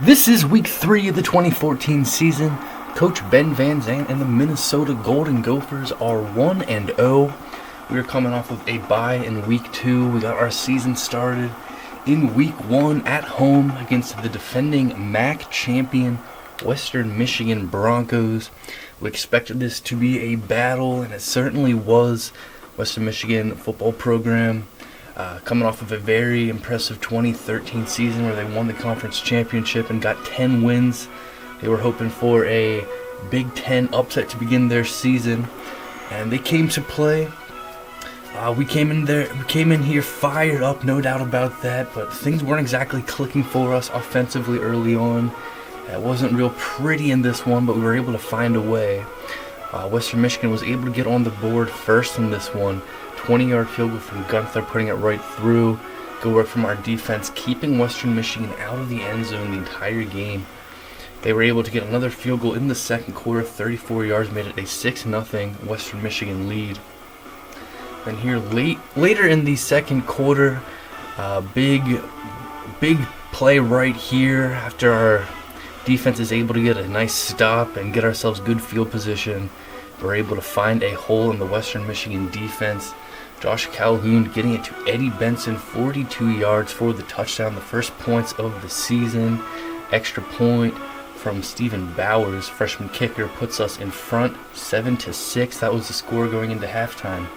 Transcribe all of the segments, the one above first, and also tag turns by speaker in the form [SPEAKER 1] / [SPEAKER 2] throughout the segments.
[SPEAKER 1] This is week 3 of the 2014 season. Coach Ben Van Zandt and the Minnesota Golden Gophers are 1-0. We are coming off of a bye in week 2. We got our season started in week 1 at home against the defending MAC champion Western Michigan Broncos. We expected this to be a battle, and it certainly was. Western Michigan football program coming off of a very impressive 2013 season where they won the conference championship and got 10 wins. They were hoping for a Big Ten upset to begin their season, and they came to play. We came in here fired up, no doubt about that, but things weren't exactly clicking for us offensively early on. It wasn't real pretty in this one, but we were able to find a way. Western Michigan was able to get on the board first in this one. 20-yard field goal from Gunther, putting it right through. Good work from our defense, keeping Western Michigan out of the end zone the entire game. They were able to get another field goal in the second quarter. 34 yards made it a 6-0 Western Michigan lead. Then here later in the second quarter, big play right here after our defense is able to get a nice stop and get ourselves good field position. We're able to find a hole in the Western Michigan defense. Josh Calhoun getting it to Eddie Benson, 42 yards for the touchdown, the first points of the season. Extra point from Stephen Bowers, freshman kicker, puts us in front 7-6. That was the score going into halftime.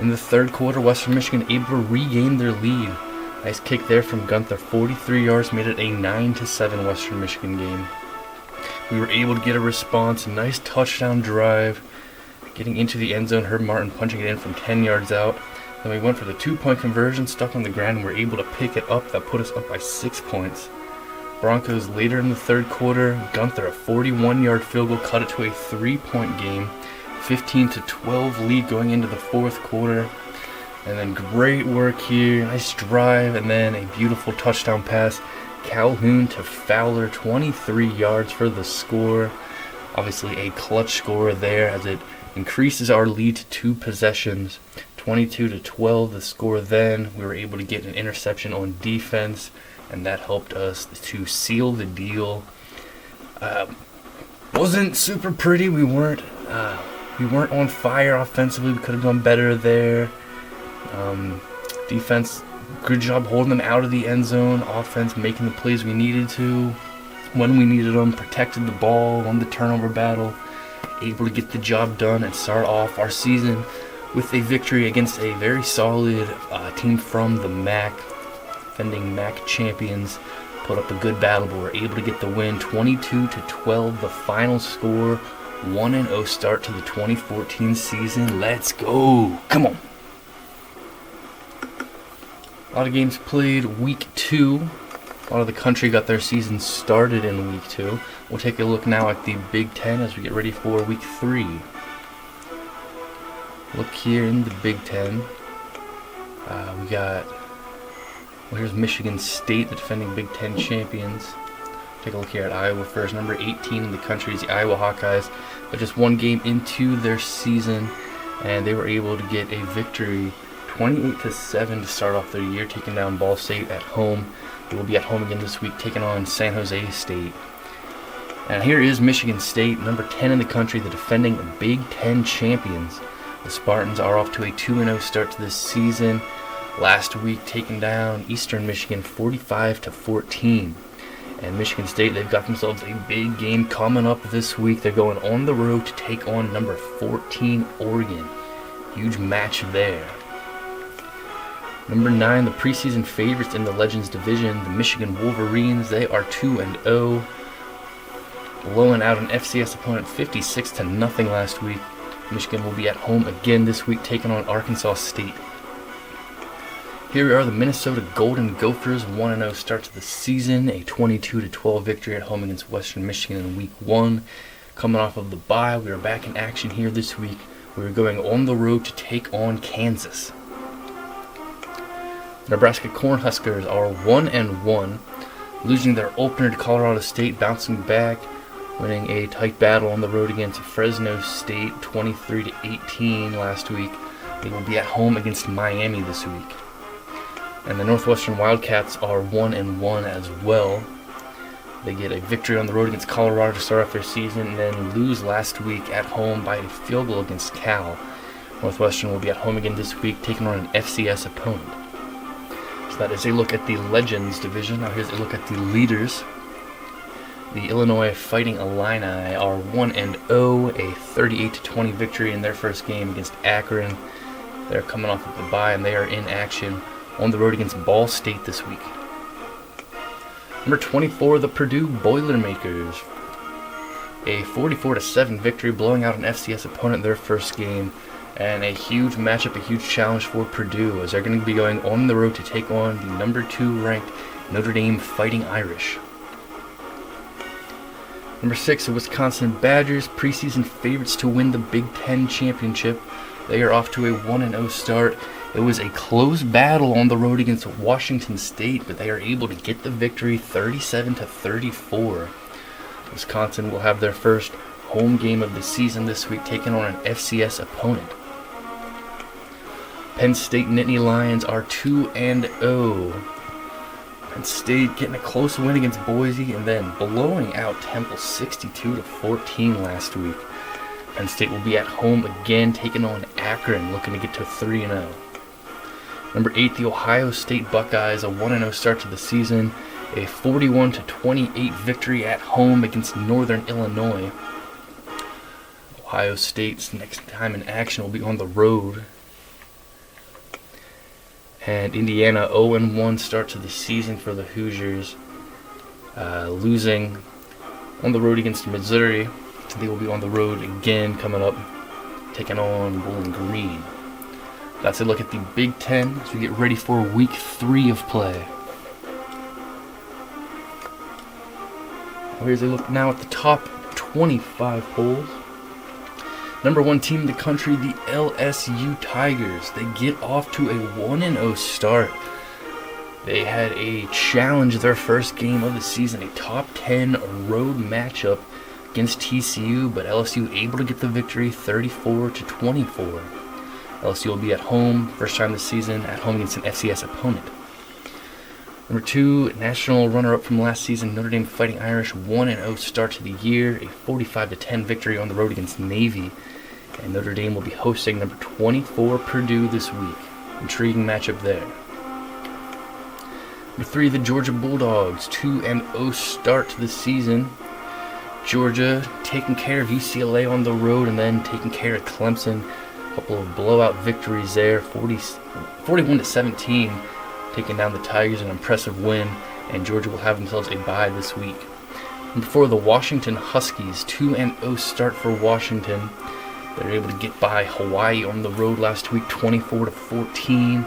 [SPEAKER 1] In the third quarter, Western Michigan able to regain their lead. Nice kick there from Gunther, 43 yards, made it a 9-7 Western Michigan game. We were able to get a response, a nice touchdown drive, getting into the end zone, Herb Martin punching it in from 10 yards out. Then we went for the 2-point conversion, stuck on the ground, and were able to pick it up. That put us up by 6 points. Broncos later in the third quarter, Gunther, a 41-yard field goal, cut it to a 3-point game. 15-12 lead going into the fourth quarter. And then great work here, nice drive, and then a beautiful touchdown pass. Calhoun to Fowler, 23 yards for the score. Obviously a clutch score there as it increases our lead to 2 possessions. 22-12 the score then. We were able to get an interception on defense, and that helped us to seal the deal. Wasn't super pretty. We weren't on fire offensively. We could have done better there. Defense, good job holding them out of the end zone. Offense making the plays we needed to when we needed them. Protected the ball, won the turnover battle. Able to get the job done and start off our season with a victory against a very solid team from the MAC. Defending MAC champions. Put up a good battle, but we're able to get the win. 22-12 the final score. 1-0 start to the 2014 season. Let's go. Come on. A lot of games played week 2. A lot of the country got their season started in week 2. We'll take a look now at the Big Ten as we get ready for week 3. Look here in the Big Ten. We got, here's Michigan State, the defending Big Ten champions. Take a look here at Iowa first. Number 18 in the country is the Iowa Hawkeyes. But just one game into their season, and they were able to get a victory 28-7 to start off their year, taking down Ball State at home. They will be at home again this week, taking on San Jose State. And here is Michigan State, number 10 in the country, the defending Big Ten champions. The Spartans are off to a 2-0 start to this season. Last week, taking down Eastern Michigan 45-14. And Michigan State, they've got themselves a big game coming up this week. They're going on the road to take on number 14 Oregon. Huge match there. Number 9, the preseason favorites in the Legends division, the Michigan Wolverines. They are 2-0, blowing out an FCS opponent 56-0 last week. Michigan will be at home again this week, taking on Arkansas State. Here are the Minnesota Golden Gophers, 1-0 start to the season, a 22-12 victory at home against Western Michigan in week 1. Coming off of the bye, we are back in action here this week. We are going on the road to take on Kansas. Nebraska Cornhuskers are 1-1, losing their opener to Colorado State, bouncing back, winning a tight battle on the road against Fresno State, 23-18 last week. They will be at home against Miami this week. And the Northwestern Wildcats are 1-1 as well. They get a victory on the road against Colorado to start off their season, and then lose last week at home by a field goal against Cal. Northwestern will be at home again this week, taking on an FCS opponent. So that is a look at the Legends division. Now here's a look at the leaders. The Illinois Fighting Illini are 1-0, a 38-20 victory in their first game against Akron. They're coming off of the bye, and they are in action on the road against Ball State this week. Number 24, the Purdue Boilermakers. A 44-7 victory, blowing out an FCS opponent in their first game. And a huge matchup, a huge challenge for Purdue, as they're going to be going on the road to take on the number 2 ranked Notre Dame Fighting Irish. Number 6, the Wisconsin Badgers, preseason favorites to win the Big Ten championship. They are off to a 1-0 start. It was a close battle on the road against Washington State, but they are able to get the victory 37-34. Wisconsin will have their first home game of the season this week, taking on an FCS opponent. Penn State Nittany Lions are 2-0. Penn State getting a close win against Boise and then blowing out Temple 62-14 last week. Penn State will be at home again, taking on Akron, looking to get to 3-0. Number 8, the Ohio State Buckeyes, a 1-0 start to the season, a 41-28 victory at home against Northern Illinois. Ohio State's next time in action will be on the road. And Indiana, 0-1 start to the season for the Hoosiers, losing on the road against Missouri. They will be on the road again coming up, taking on Bowling Green. That's a look at the Big Ten as we get ready for week 3 of play. Here's a look now at the top 25 polls. Number 1 team in the country, the LSU Tigers. They get off to a 1-0 start. They had a challenge their first game of the season, a top 10 road matchup against TCU, but LSU able to get the victory 34-24. LSU will be at home, first time this season, at home against an FCS opponent. Number 2, national runner-up from last season, Notre Dame Fighting Irish, 1-0 start to the year, a 45-10 victory on the road against Navy. And Notre Dame will be hosting number 24 Purdue this week. Intriguing matchup there. Number 3, the Georgia Bulldogs, 2-0 start to the season. Georgia taking care of UCLA on the road and then taking care of Clemson. A couple of blowout victories there, 41-17, taking down the Tigers, an impressive win, and Georgia will have themselves a bye this week. Number 4, the Washington Huskies, 2-0 start for Washington. They're able to get by Hawaii on the road last week, 24-14,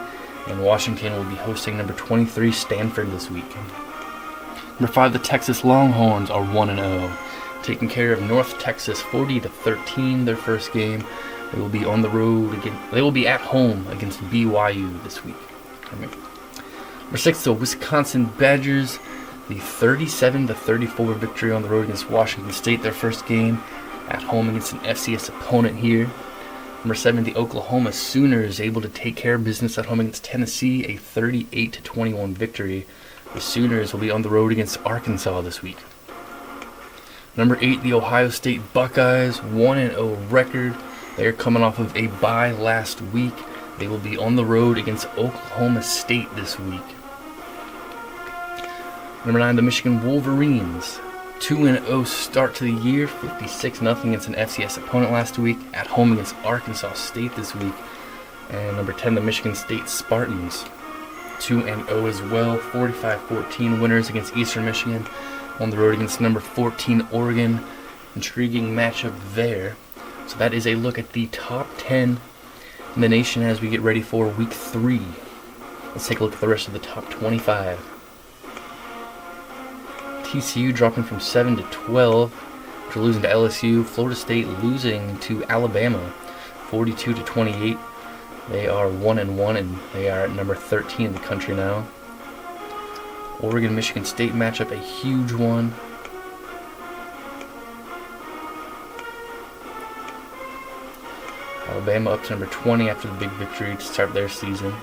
[SPEAKER 1] and Washington will be hosting number 23 Stanford this week. Number 5, the Texas Longhorns are 1-0, taking care of North Texas 40-13 their first game. They will be on the road again. They will be at home against BYU this week. Number 6, the Wisconsin Badgers, the 37-34 victory on the road against Washington State, their first game at home against an FCS opponent here. Number 7, the Oklahoma Sooners, able to take care of business at home against Tennessee, a 38-21 victory. The Sooners will be on the road against Arkansas this week. Number 8, the Ohio State Buckeyes, 1-0 record. They are coming off of a bye last week. They will be on the road against Oklahoma State this week. Number 9, the Michigan Wolverines, 2-0 start to the year, 56-0 against an FCS opponent last week, at home against Arkansas State this week. And number 10, the Michigan State Spartans, 2-0 as well, 45-14 winners against Eastern Michigan, on the road against number 14 Oregon. Intriguing matchup there. So that is a look at the top 10 in the nation as we get ready for week 3. Let's take a look at the rest of the top 25. TCU dropping from 7 to 12 after losing to LSU. Florida State losing to Alabama 42-28. They are 1-1 and they are at number 13 in the country now. Oregon-Michigan State matchup, a huge one. Alabama up to number 20 after the big victory to start their season.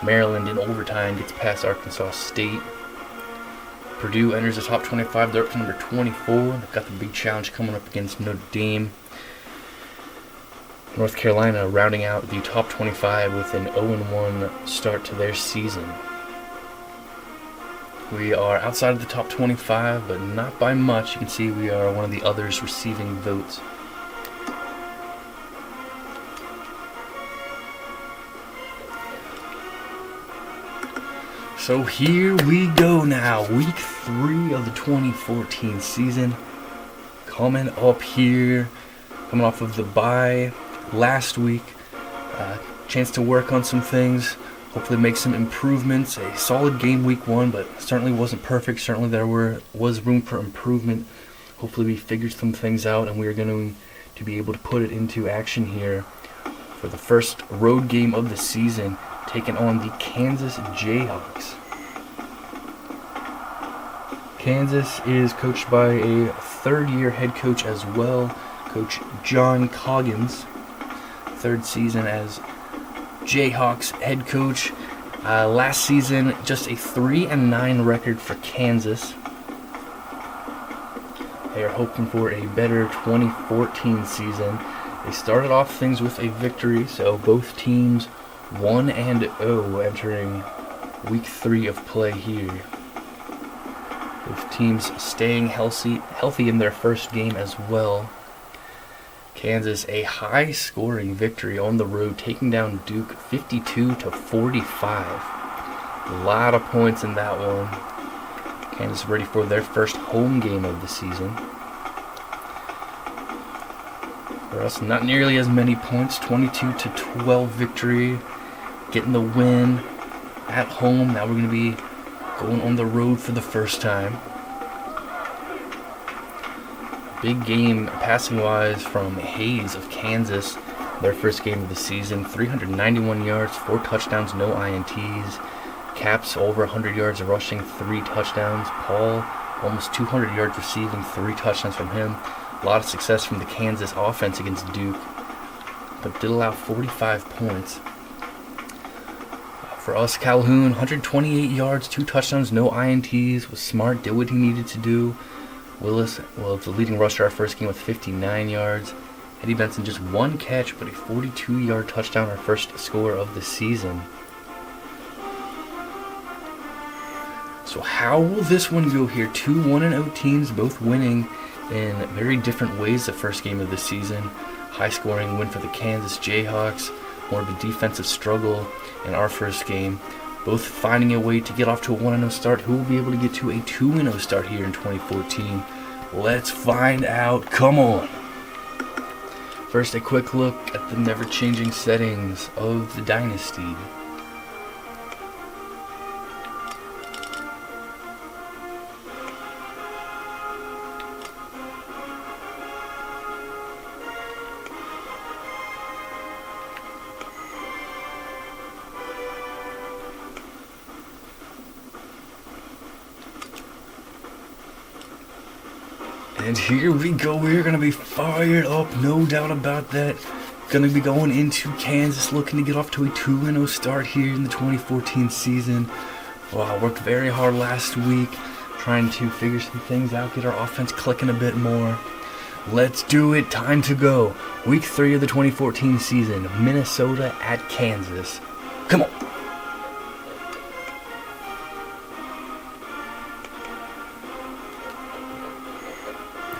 [SPEAKER 1] Maryland in overtime gets past Arkansas State. Purdue enters the top 25. They're up to number 24. They've got the big challenge coming up against Notre Dame. North Carolina rounding out the top 25 with an 0-1 start to their season. We are outside of the top 25, but not by much. You can see we are one of the others receiving votes. So here we go now, week 3 of the 2014 season. Coming up here, coming off of the bye last week. Chance to work on some things, hopefully make some improvements. A solid game week 1, but certainly wasn't perfect. Certainly there was room for improvement. Hopefully we figured some things out, and we are going to be able to put it into action here for the first road game of the season, taking on the Kansas Jayhawks. Kansas is coached by a third-year head coach as well, Coach John Coggins. Third season as Jayhawks head coach. Last season, just a 3-9 record for Kansas. They are hoping for a better 2014 season. They started off things with a victory, so both teams 1-0 entering week 3 of play here. Both teams staying healthy in their first game as well. Kansas, a high-scoring victory on the road, taking down Duke 52-45. A lot of points in that one. Kansas ready for their first home game of the season. For us, not nearly as many points, 22-12 victory, getting the win at home. Now we're going to be going on the road for the first time. Big game passing-wise from Hayes of Kansas. Their first game of the season. 391 yards, 4 touchdowns, no INTs. Caps over 100 yards rushing, 3 touchdowns. Paul, almost 200 yards receiving, 3 touchdowns from him. A lot of success from the Kansas offense against Duke, but did allow 45 points. For us, Calhoun, 128 yards, 2 touchdowns, no INTs. Was smart, did what he needed to do. Willis, the leading rusher our first game with 59 yards. Eddie Benson, just 1 catch, but a 42-yard touchdown, our first score of the season. So how will this one go here? 2 1-0 teams, both winning in very different ways the first game of the season. High-scoring win for the Kansas Jayhawks. More of a defensive struggle in our first game. Both finding a way to get off to a 1-0 start. Who will be able to get to a 2-0 start here in 2014? Let's find out. Come on. First, a quick look at the never-changing settings of the Dynasty. And here we go. We're going to be fired up, no doubt about that. Going to be going into Kansas, looking to get off to a 2-0 start here in the 2014 season. Wow, worked very hard last week, trying to figure some things out, get our offense clicking a bit more. Let's do it. Time to go. Week 3 of the 2014 season. Minnesota at Kansas. Come on.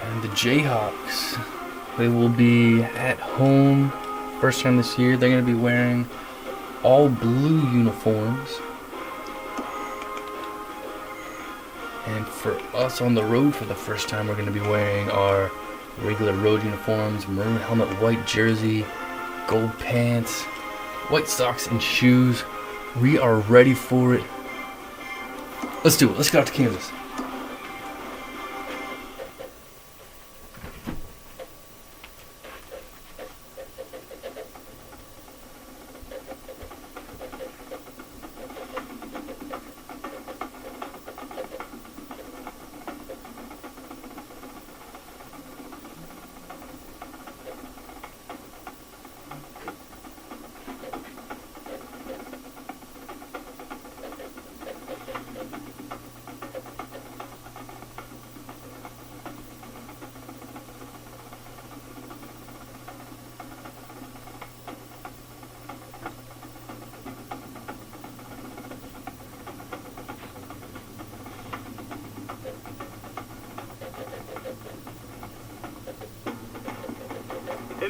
[SPEAKER 1] And the Jayhawks, they will be at home. First time this year, they're going to be wearing all blue uniforms. And for us on the road for the first time, we're going to be wearing our regular road uniforms, maroon helmet, white jersey, gold pants, white socks and shoes. We are ready for it. Let's do it. Let's get out to Kansas.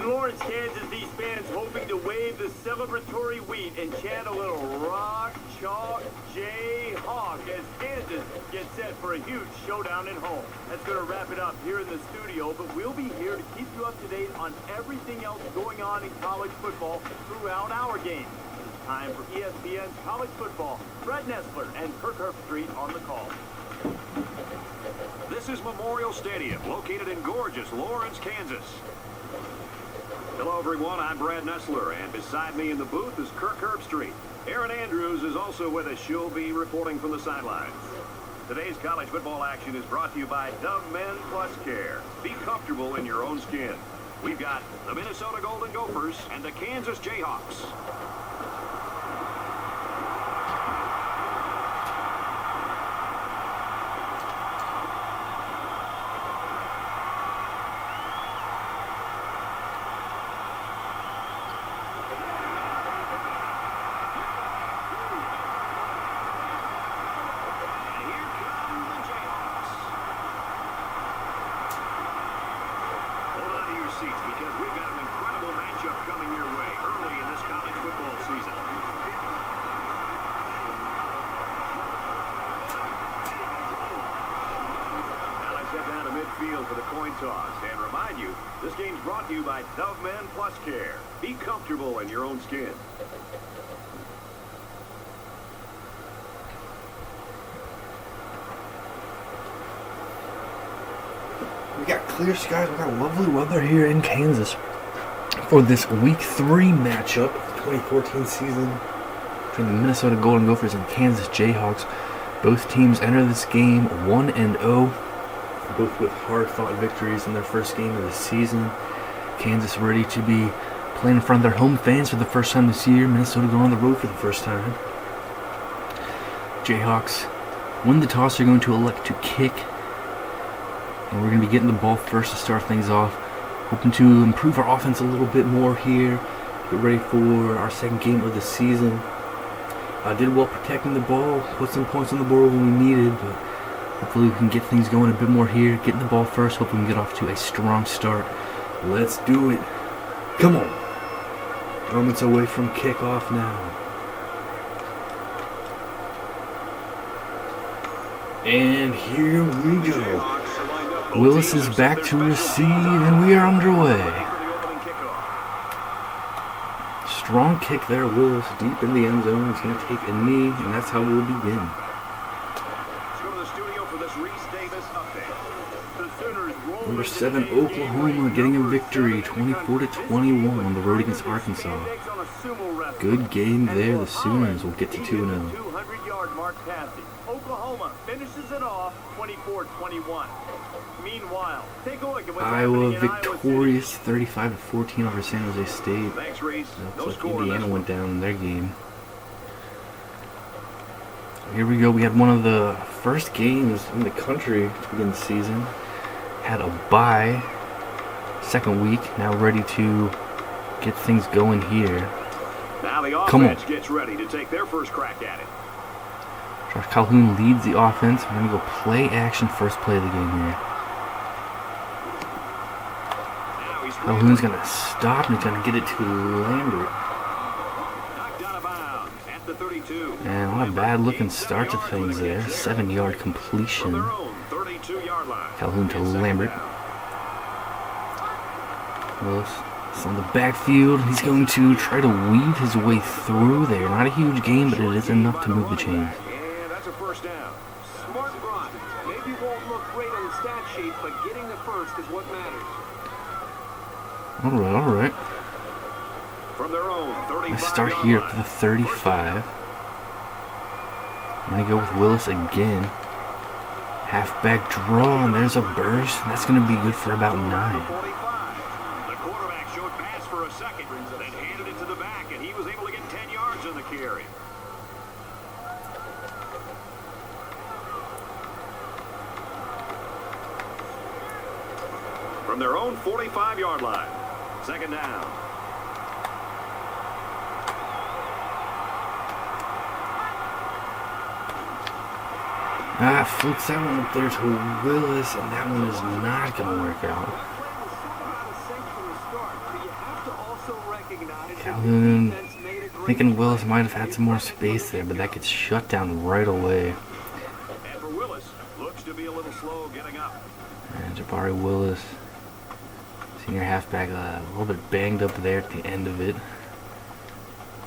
[SPEAKER 2] In Lawrence, Kansas, these fans hoping to wave the celebratory wheat and chant a little rock, chalk, Jayhawk as Kansas gets set for a huge showdown at home. That's going to wrap it up here in the studio, but we'll be here to keep you up to date on everything else going on in college football throughout our game. It's time for ESPN's College Football. Fred Nessler and Wk.3 on the call.
[SPEAKER 3] This is Memorial Stadium, located in gorgeous Lawrence, Kansas. Hello, everyone. I'm Brad Nessler, and beside me in the booth is Wk.3. Erin Andrews is also with us. She'll be reporting from the sidelines. Today's college football action is brought to you by Dove Men Plus Care. Be comfortable in your own skin. We've got the Minnesota Golden Gophers and the Kansas Jayhawks. Because we've got an incredible matchup coming your way early in this college football season. Now let's head down to midfield for the coin toss. And remind you, this game's brought to you by Dove Men Plus Care. Be comfortable in your own skin.
[SPEAKER 1] We got clear skies, we got lovely weather here in Kansas for this Week 3 matchup of the 2014 season between the Minnesota Golden Gophers and Kansas Jayhawks. Both teams enter this game 1-0, both with hard-fought victories in their first game of the season. Kansas ready to be playing in front of their home fans for the first time this year. Minnesota going on the road for the first time. Jayhawks win the toss. They're going to elect to kick. And we're going to be getting the ball first to start things off. Hoping to improve our offense a little bit more here. Get ready for our second game of the season. Did well protecting the ball. Put some points on the board when we needed. But hopefully we can get things going a bit more here. Getting the ball first. Hope we can get off to a strong start. Let's do it. Come on. Moments away from kickoff now. And here we go. Willis is back to receive, and we are underway. Strong kick there, Willis, deep in the end zone. He's going to take a knee, and that's how we'll begin. Number 7, Oklahoma, getting a victory, 24-21 on the road against Arkansas. Good game there. The Sooners will get to 2-0.
[SPEAKER 2] Oklahoma finishes it off 24-21. Meanwhile, take a look at what's
[SPEAKER 1] Iowa victorious 35-14 over San Jose State.
[SPEAKER 3] Thanks, Reese.
[SPEAKER 1] Looks like Indiana went down in their game. Here we go. We had one of the first games in the country to begin the season. Had a bye. Second week. Now ready to get things going here.
[SPEAKER 3] Now the offense gets ready to take their first crack at it.
[SPEAKER 1] Josh Calhoun leads the offense. We're going to go play action first play of the game here. Calhoun's going to stop and he's going to get it to Lambert. And what a bad looking start to things there. 7-yard completion. Calhoun to Lambert. Willis is on the backfield. He's going to try to weave his way through there. Not a huge gain, but it is enough to move the chains.
[SPEAKER 3] First down.
[SPEAKER 4] Smart run. Maybe won't look great on the stat sheet, but getting the first is what matters.
[SPEAKER 1] All right.
[SPEAKER 3] From their own 35.
[SPEAKER 1] Let's start here up to the 35. I'm going to go with Willis again. Halfback draw, and there's a burst. That's going to be good for about 9.
[SPEAKER 3] The quarterback showed pass for a second, then handed it to the back, and he was able to get 10 yards on the carry. From their own 45-yard line. Second down.
[SPEAKER 1] Floats that one up there to Willis, and that one is not going to work out. Calhoun thinking Willis might have had some more space there, but that gets shut down right away.
[SPEAKER 3] And for Willis, looks to be a little slow getting up.
[SPEAKER 1] And Jabari Willis, senior halfback, a little bit banged up there at the end of it.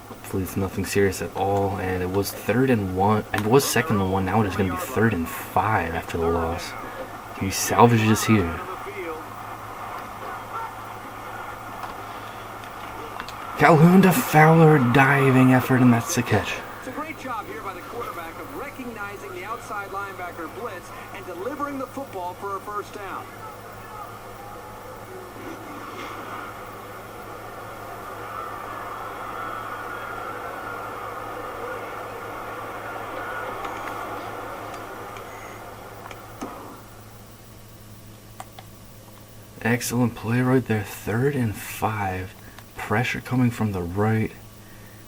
[SPEAKER 1] Hopefully it's nothing serious at all. And it was 3rd and 1. It was 2nd and 1. Now it is going to be 3rd and 5 after the loss. He salvages here. Calhoun to Fowler, diving effort, and that's the catch.
[SPEAKER 4] It's a great job here by the quarterback of recognizing the outside linebacker blitz and delivering the football for a first down.
[SPEAKER 1] Excellent play right there. 3rd and 5. Pressure coming from the right.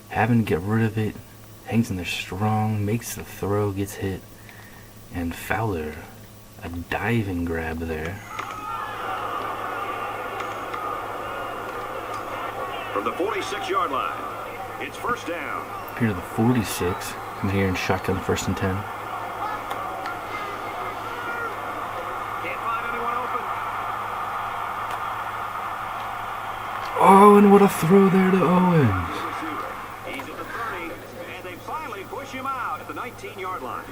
[SPEAKER 1] Having to get rid of it. Hangs in there strong. Makes the throw. Gets hit. And Fowler. A diving grab there.
[SPEAKER 3] From the 46-yard line, it's first down.
[SPEAKER 1] Here to the 46. Come here and shotgun 1st and 10.
[SPEAKER 3] Can't find anyone open.
[SPEAKER 1] Oh, and what a throw there to Owens.
[SPEAKER 3] He's at the 30, and they finally push him out at the 19-yard line.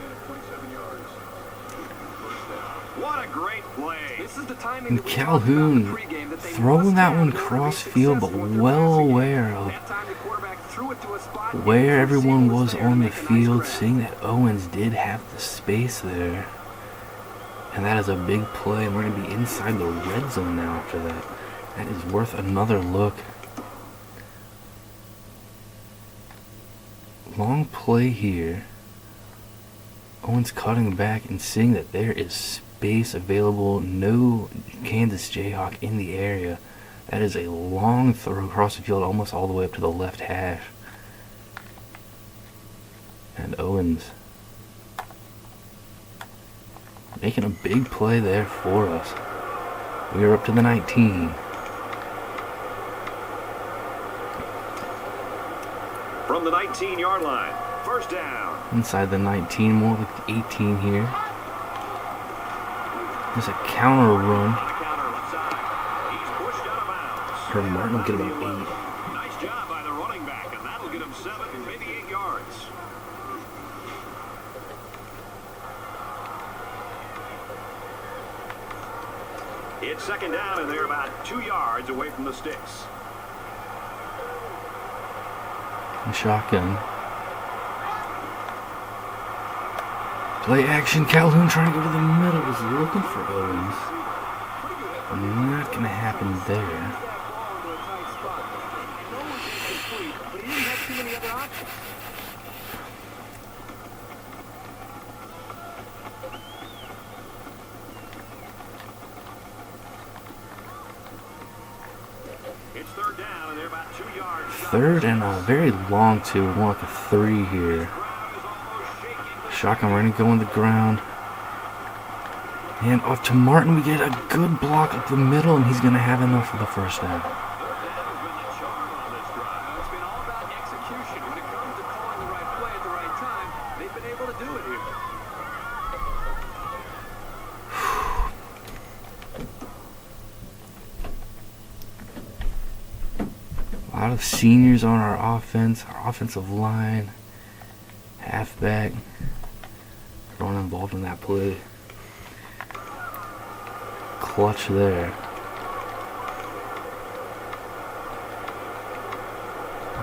[SPEAKER 3] What a great play.
[SPEAKER 4] This is the timing
[SPEAKER 1] And
[SPEAKER 4] that we talked about in
[SPEAKER 1] Calhoun
[SPEAKER 4] the pregame that they
[SPEAKER 1] throwing
[SPEAKER 4] must
[SPEAKER 1] that
[SPEAKER 4] have
[SPEAKER 1] one
[SPEAKER 4] in order to be
[SPEAKER 1] cross field, but
[SPEAKER 4] successful in their
[SPEAKER 1] well
[SPEAKER 4] passing game.
[SPEAKER 1] aware of
[SPEAKER 4] That time the quarterback threw it to a spot and
[SPEAKER 1] where
[SPEAKER 4] the
[SPEAKER 1] everyone
[SPEAKER 4] receiver
[SPEAKER 1] was
[SPEAKER 4] there to
[SPEAKER 1] on the
[SPEAKER 4] make a nice
[SPEAKER 1] field,
[SPEAKER 4] grab.
[SPEAKER 1] seeing that Owens did have the space there. And that is a big play, and we're going to be inside the red zone now after that. That is worth another look. Long play here. Owens cutting back and seeing that there is space available. No Kansas Jayhawk in the area. That is a long throw across the field, almost all the way up to the left hash. And Owens making a big play there for us. We are up to the 19.
[SPEAKER 3] From the 19-yard line, first down.
[SPEAKER 1] Inside the 19, more like 18 here. There's a counter run.
[SPEAKER 3] On the counter left side. He's pushed out of bounds.
[SPEAKER 1] Herb Martin will get about 8.
[SPEAKER 3] Nice job by the running back, and that'll get him 7, maybe 8 yards. It's second down, and they're about 2 yards away from the sticks.
[SPEAKER 1] And shotgun. Play action. Calhoun trying to go to the middle. Was looking for Owens. Not going to happen there.
[SPEAKER 4] That ball into a tight spot. And no one can complete, but he didn't have too many other options.
[SPEAKER 3] It's third down, and they're about 2 yards.
[SPEAKER 1] 3rd and a very long 2. More like a 3 here.
[SPEAKER 3] Crowd is almost shaking.
[SPEAKER 1] Shotgun ready to go on the ground. And off to Martin. We get a good block up the middle, and he's going to have enough for the first down.
[SPEAKER 3] That has been the charm on this drive.
[SPEAKER 4] It's been all about execution. When it comes to calling the right play at the right time, they've been able to do it here.
[SPEAKER 1] A lot of seniors on our offense, our offensive line, halfback, everyone involved in that play. Clutch there.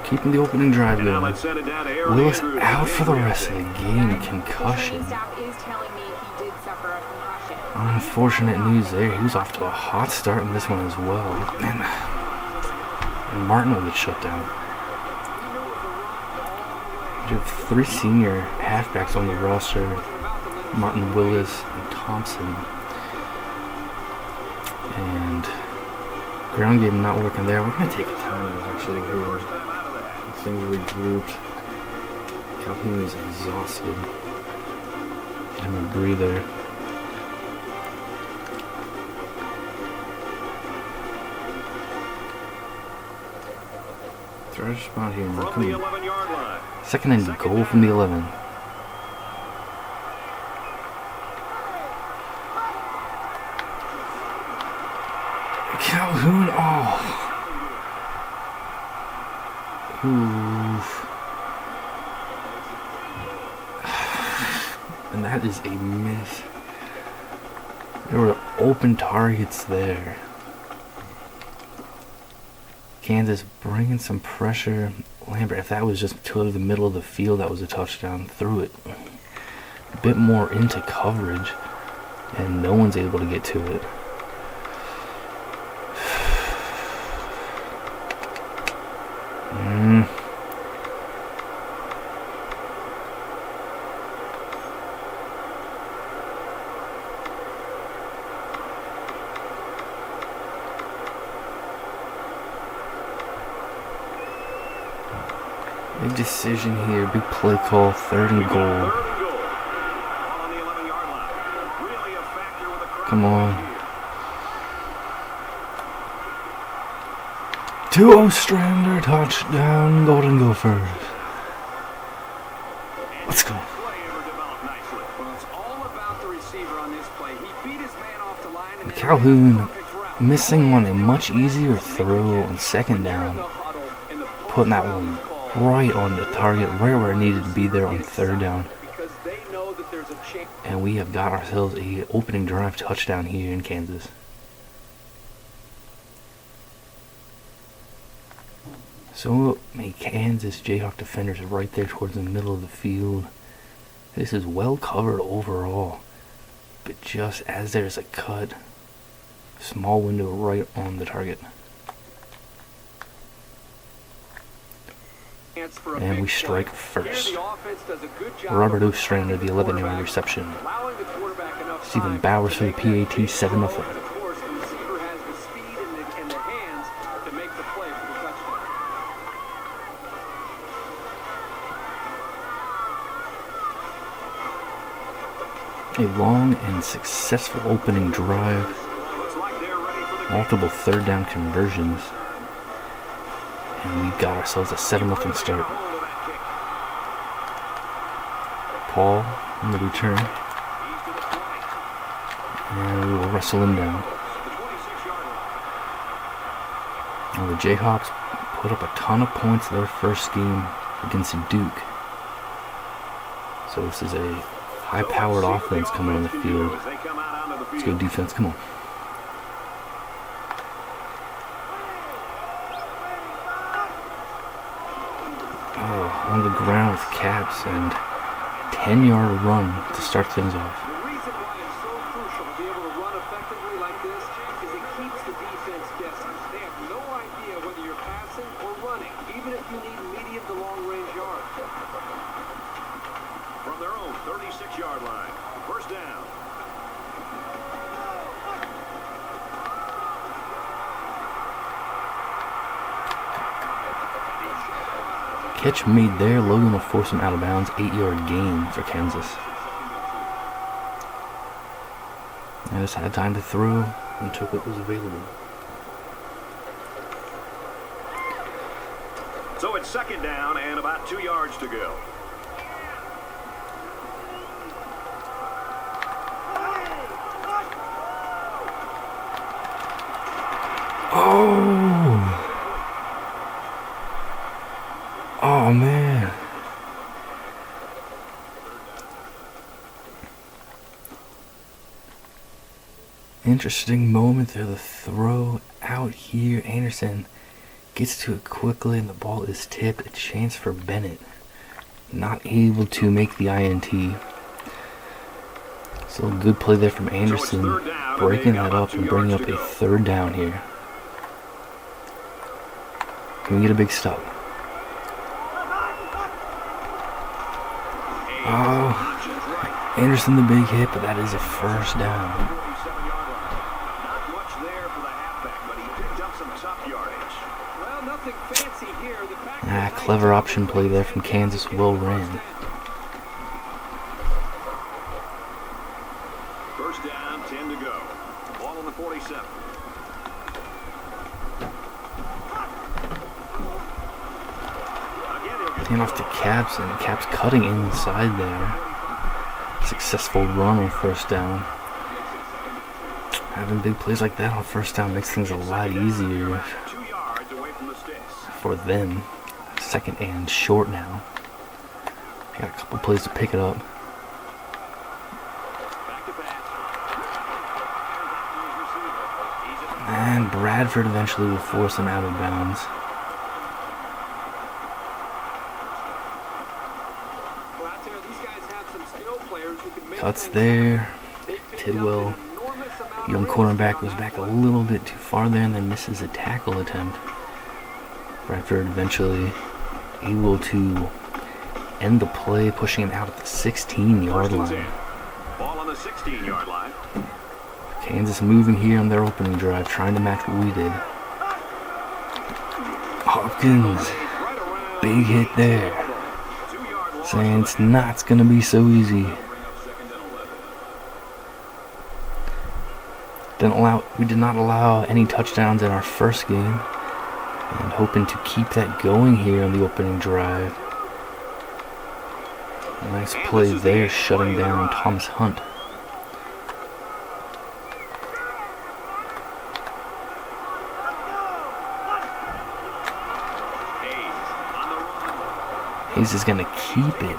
[SPEAKER 1] Keeping the opening drive
[SPEAKER 3] And now
[SPEAKER 1] going.
[SPEAKER 3] let's send it down to Aaron
[SPEAKER 1] Willis
[SPEAKER 3] Andrews.
[SPEAKER 1] out for the rest of the game.
[SPEAKER 5] The
[SPEAKER 1] Concussion.
[SPEAKER 5] training staff is telling me he did suffer a concussion.
[SPEAKER 1] Unfortunate news there. He was off to a hot start in this one as well. And Martin will get shut down. We have 3 senior halfbacks on the roster. Martin, Willis, and Thompson. And ground game not working there. We're going to take a time actually here. Things regrouped. Calhoun is exhausted. Get him a breather. stretch spot here.
[SPEAKER 3] From
[SPEAKER 1] Come
[SPEAKER 3] the
[SPEAKER 1] on.
[SPEAKER 3] 11-yard line.
[SPEAKER 1] Second and goal from the 11. Calhoun, oh. Oof. And that is a miss. There were open targets there. Kansas bringing some pressure. Lambert, if that was just to the middle of the field, that was a touchdown. Threw it a bit more into coverage, and no one's able to get to it. Big decision here, big play call, 3rd and goal. Come on. 2 Ostrander, touchdown, Golden Gophers. Let's go. Calhoun missing on a much easier throw on 2nd down, putting that one right on the target, right where it needed to be there on 3rd down. And we have got ourselves a opening drive touchdown here in Kansas. So many Kansas Jayhawk defenders right there towards the middle of the field. This is well covered overall, but just as there's a cut, small window right on the target. And we strike first. Robert Ostrander, the 11-yard reception. Stephen Bowers for the PAT, 7-0. A long and successful opening drive. Multiple 3rd down conversions. And we've got ourselves a 7-0 start. Paul on the return. And we will wrestle him down. Now the Jayhawks put up a ton of points their first game against Duke. So this is a high-powered offense coming on the field. Let's go defense, come on. On the ground with caps and 10-yard run to start things off.
[SPEAKER 4] The reason why it's so crucial to be able to run effectively like this is it keeps the defense guessing. They have no idea whether you're passing or running, even if you need medium to long-range yards.
[SPEAKER 3] From their own 36-yard line, 1st down.
[SPEAKER 1] Catch made there. Logan will force him out of bounds. 8-yard gain for Kansas. I just had time to throw and took what was available.
[SPEAKER 3] So it's 2nd down and about 2 yards to go.
[SPEAKER 1] Oh, man. Interesting moment there. The throw out here. Anderson gets to it quickly and the ball is tipped. A chance for Bennett. Not able to make the INT. So a good play there from Anderson. Breaking that up and bringing up a 3rd down here. Can we get a big stop? Oh, Anderson the big hit, but that is a 1st down.
[SPEAKER 3] Not much there for the halfback, but he picked up some tough yardage.
[SPEAKER 4] Well, nothing fancy here.
[SPEAKER 1] Clever option play there from Kansas. Well ran.
[SPEAKER 3] 1st down, 10 to go. Ball on the 47.
[SPEAKER 1] Hand off to Caps, and Caps cutting inside there. Successful run on first down. Having big plays like that on first down makes things a lot easier for them. Second and short now. Got a couple plays to pick it up. And Bradford eventually will force him out of bounds. Cuts there. Tidwell, young cornerback, goes back a little bit too far there and then misses a tackle attempt. Bradford eventually able to end the play, pushing him out at the 16-yard line.
[SPEAKER 3] Ball on the 16-yard line.
[SPEAKER 1] Kansas moving here on their opening drive, trying to match what we did. Hopkins, big hit there. Saying it's not going to be so easy. We did not allow any touchdowns in our first game, and hoping to keep that going here on the opening drive. Nice play there, shutting down Thomas Hunt. Hayes is going to keep it.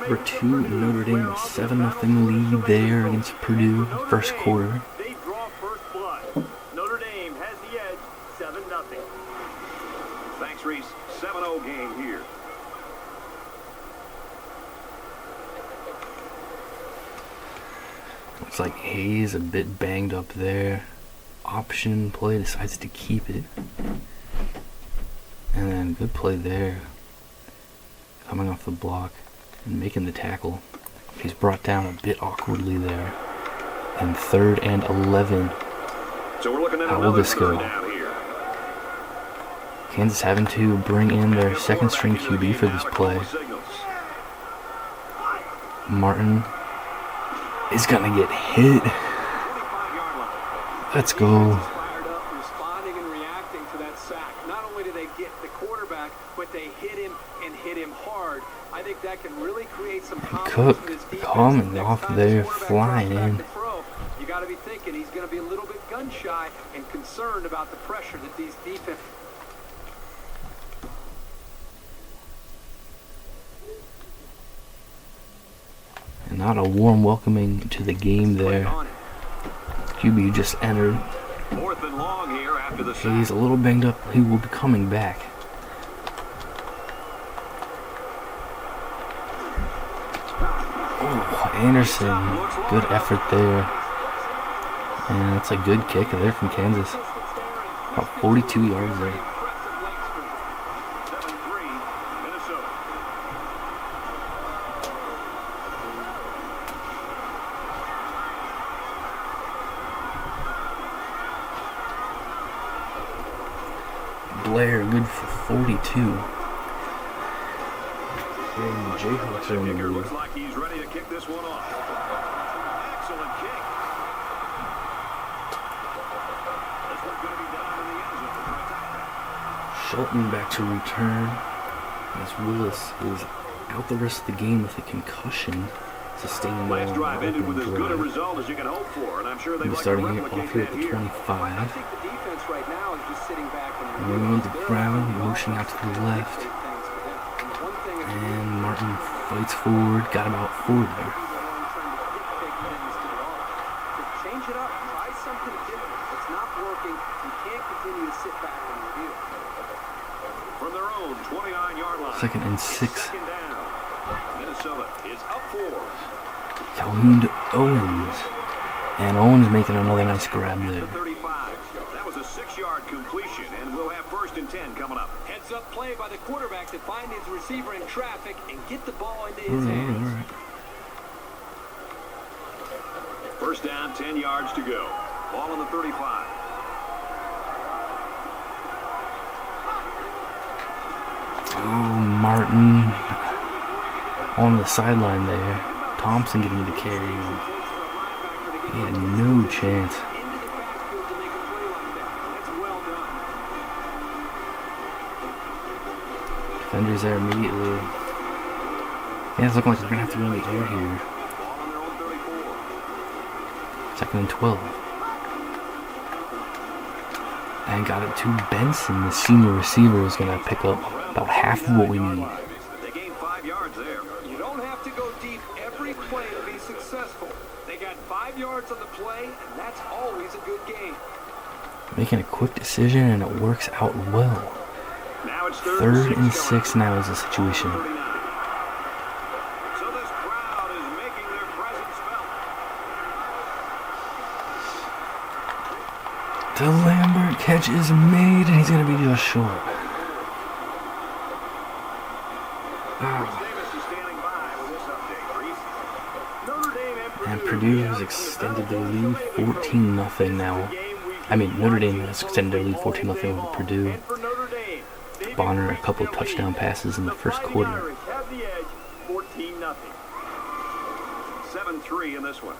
[SPEAKER 1] Number 2, Notre Dame, a 7-0 lead there against Purdue, first quarter.
[SPEAKER 2] They draw first blood. Notre Dame has the edge, 7-0.
[SPEAKER 3] Thanks, Reese. 7-0 game here.
[SPEAKER 1] Looks like Hayes a bit banged up there. Option play, decides to keep it. And then good play there. Coming off the block and making the tackle. He's brought down a bit awkwardly there. And 3rd and 11.
[SPEAKER 3] So we're looking at
[SPEAKER 1] How will this go?
[SPEAKER 3] down here.
[SPEAKER 1] Kansas having to bring in their second string QB for this play. Martin is gonna get hit. Let's go.
[SPEAKER 4] Responding and reacting to that sack. Not only do they get the quarterback, but they hit him and hit him hard. I think that can really create some confidence in his defense.
[SPEAKER 1] Coming off there, flying in.
[SPEAKER 4] You got to be thinking he's going to be a little bit gun shy and concerned about the pressure that these defense.
[SPEAKER 1] And not a warm welcoming to the game there. QB just entered.
[SPEAKER 3] 4th and long here after the sack.
[SPEAKER 1] He's a little banged up. He will be coming back. Oh, Anderson. Good effort there. And it's a good kick there from Kansas. About 42 yards there.
[SPEAKER 3] 7-3, Minnesota.
[SPEAKER 1] Blair, good for 42. And the Jayhawks are in the
[SPEAKER 3] Kicker
[SPEAKER 1] lead.
[SPEAKER 3] looks like he's ready to kick this one off. Excellent kick. This one's going to be down in the end zone.
[SPEAKER 1] Shelton back to return as Willis is out the rest of the game with a concussion sustained by
[SPEAKER 3] Last drive ended with as good a
[SPEAKER 1] drive.
[SPEAKER 3] result as you can hope for, and I'm sure they'd
[SPEAKER 1] We're
[SPEAKER 3] like to
[SPEAKER 1] starting here
[SPEAKER 3] replicate
[SPEAKER 1] off here at
[SPEAKER 3] that
[SPEAKER 1] the
[SPEAKER 3] here.
[SPEAKER 1] 25.
[SPEAKER 4] I think the defense right now is just sitting back
[SPEAKER 1] And we're going to Brown, motioning out to the left. And Martin fights forward, got about 4 there.
[SPEAKER 4] Change it up, try something different. It's not working. You can't continue to sit back and review.
[SPEAKER 3] From their own 29-yard line.
[SPEAKER 1] 2nd and 6.
[SPEAKER 3] Second down. Minnesota is up 4.
[SPEAKER 1] Calhoun to Owens. And Owens making another nice grab
[SPEAKER 3] The
[SPEAKER 1] there.
[SPEAKER 3] 35. That was a 6-yard completion, and we'll have 1st and 10 coming up.
[SPEAKER 4] Heads up play by the quarterback to find his receiver in traffic and get the ball into his
[SPEAKER 1] All
[SPEAKER 4] hands.
[SPEAKER 1] right.
[SPEAKER 3] 1st down, 10 yards to go. Ball on the 35.
[SPEAKER 1] Oh, Martin on the sideline there. Thompson getting the carry. He had no chance.
[SPEAKER 4] Into
[SPEAKER 1] Defenders there immediately. Yeah, it's looking like we're going to have to go in the air here. Second and 12. And got it to Benson, the senior receiver, is going to pick up about half of what we need.
[SPEAKER 3] They gained 5 yards there.
[SPEAKER 4] You don't have to go deep every play to be successful. They got 5 yards on the play, and that's always a good gain.
[SPEAKER 1] Making a quick decision, and it works out well.
[SPEAKER 3] Now it's
[SPEAKER 1] Third and 6 now is the situation.
[SPEAKER 3] So this crowd is making their presence felt.
[SPEAKER 1] The Lambert catch is made, and he's going to be just short.
[SPEAKER 3] Davis is standing by with this update, Reese.
[SPEAKER 2] Notre Dame
[SPEAKER 1] And Purdue has extended their lead 14-0 now. I mean, Notre Dame has extended their lead 14-0 over Purdue.
[SPEAKER 2] And for Notre Dame,
[SPEAKER 1] Bonner a couple of touchdown passes in the first quarter.
[SPEAKER 2] Irish have the edge, 14-0.
[SPEAKER 3] 7-3 in this one.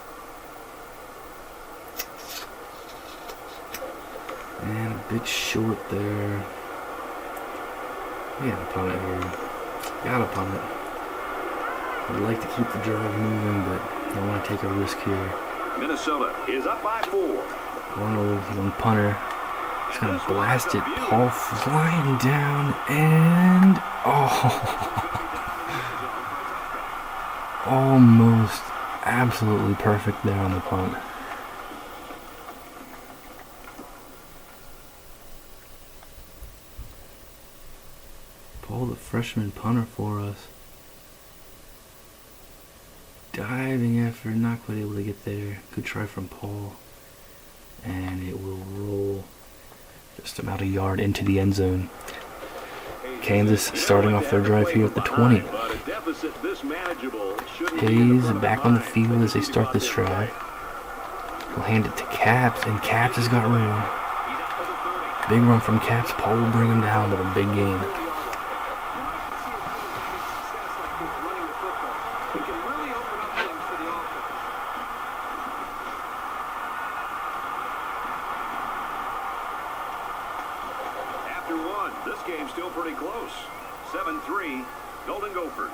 [SPEAKER 1] And a bit short there. Yeah, punt it here. Gotta punt it. I'd like to keep the drive moving, but I don't want to take a risk here.
[SPEAKER 3] Minnesota is up by 4.
[SPEAKER 1] Arnold, young punter, is going to blast it. Paul flying down, and almost absolutely perfect there on the punt. Paul, the freshman punter for us. Diving effort, not quite able to get there. Good try from Paul. And it will roll just about a yard into the end zone. Kansas starting off their drive here at the 20. Hayes back on the field as they start this drive. He'll hand it to Caps, and Caps has got room. Big run from Caps. Paul will bring him down, but a big gain.
[SPEAKER 3] This game's still pretty close. 7-3, Golden Gophers.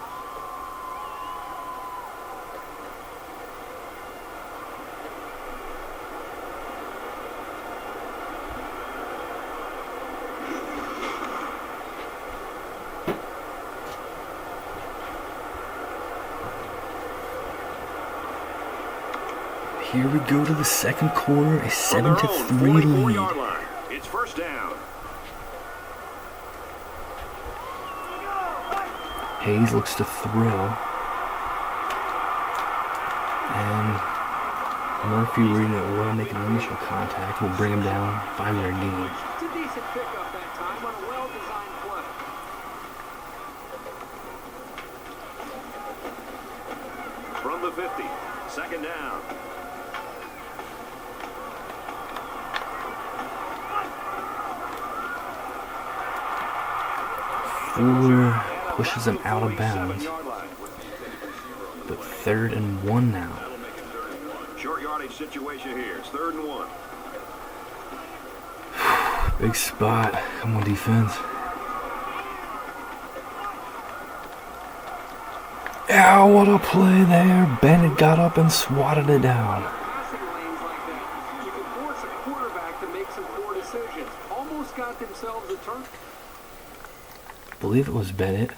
[SPEAKER 1] Here we go to the second quarter, a 7-3 lead.
[SPEAKER 3] It's first down.
[SPEAKER 1] Hayes looks to throw. And Murphy reading it well, making initial contact. Will bring him down. 5-yard gain.
[SPEAKER 4] It's a decent pickup that time on a well-designed play.
[SPEAKER 3] From the 50, second down.
[SPEAKER 1] Fuller pushes him out of bounds. But 3rd and 1 now.
[SPEAKER 3] Short yardage situation here. It's 3rd and 1.
[SPEAKER 1] Big spot. Come on, defense. Yeah, what a play there. Bennett got up and swatted it down.
[SPEAKER 4] Passing lanes like that, you can force a quarterback to make some poor decisions. Almost got themselves a turn.
[SPEAKER 1] I believe it was Bennett.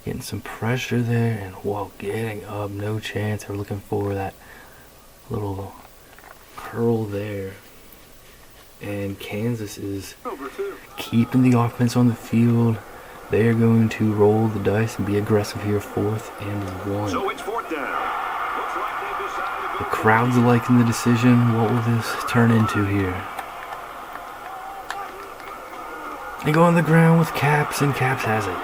[SPEAKER 1] Getting some pressure there, and while getting up, no chance. They're looking for that little curl there. And Kansas is keeping the offense on the field. They're going to roll the dice and be aggressive here, 4th and 1.
[SPEAKER 3] So it's 4th down. Looks like they've decided to go.
[SPEAKER 1] The crowd's liking the decision. What will this turn into here? They go on the ground with Caps, and Caps has it.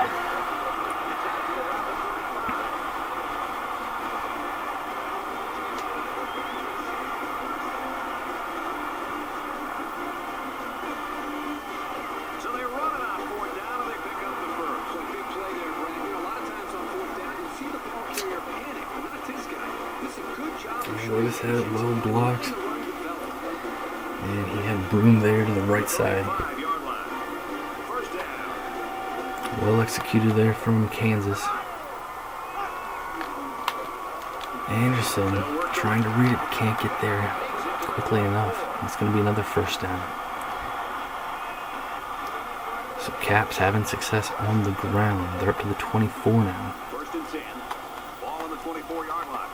[SPEAKER 3] So they run it on 4th down, and they pick up the first.
[SPEAKER 4] So big play there, Brandon. You know, a lot of times on 4th down, you see the ball carrier panic, but not this guy. This is a good job of showing
[SPEAKER 1] Lewis had it well blocked.
[SPEAKER 4] the run development.
[SPEAKER 1] And he had Broom there to the right side.
[SPEAKER 3] 5-yard line.
[SPEAKER 1] Well executed there from Kansas. Anderson trying to read it, can't get there quickly enough. It's going to be another first down. So Caps having success on the ground. They're up to the 24 now.
[SPEAKER 3] First and 10. Ball on the 24-yard line.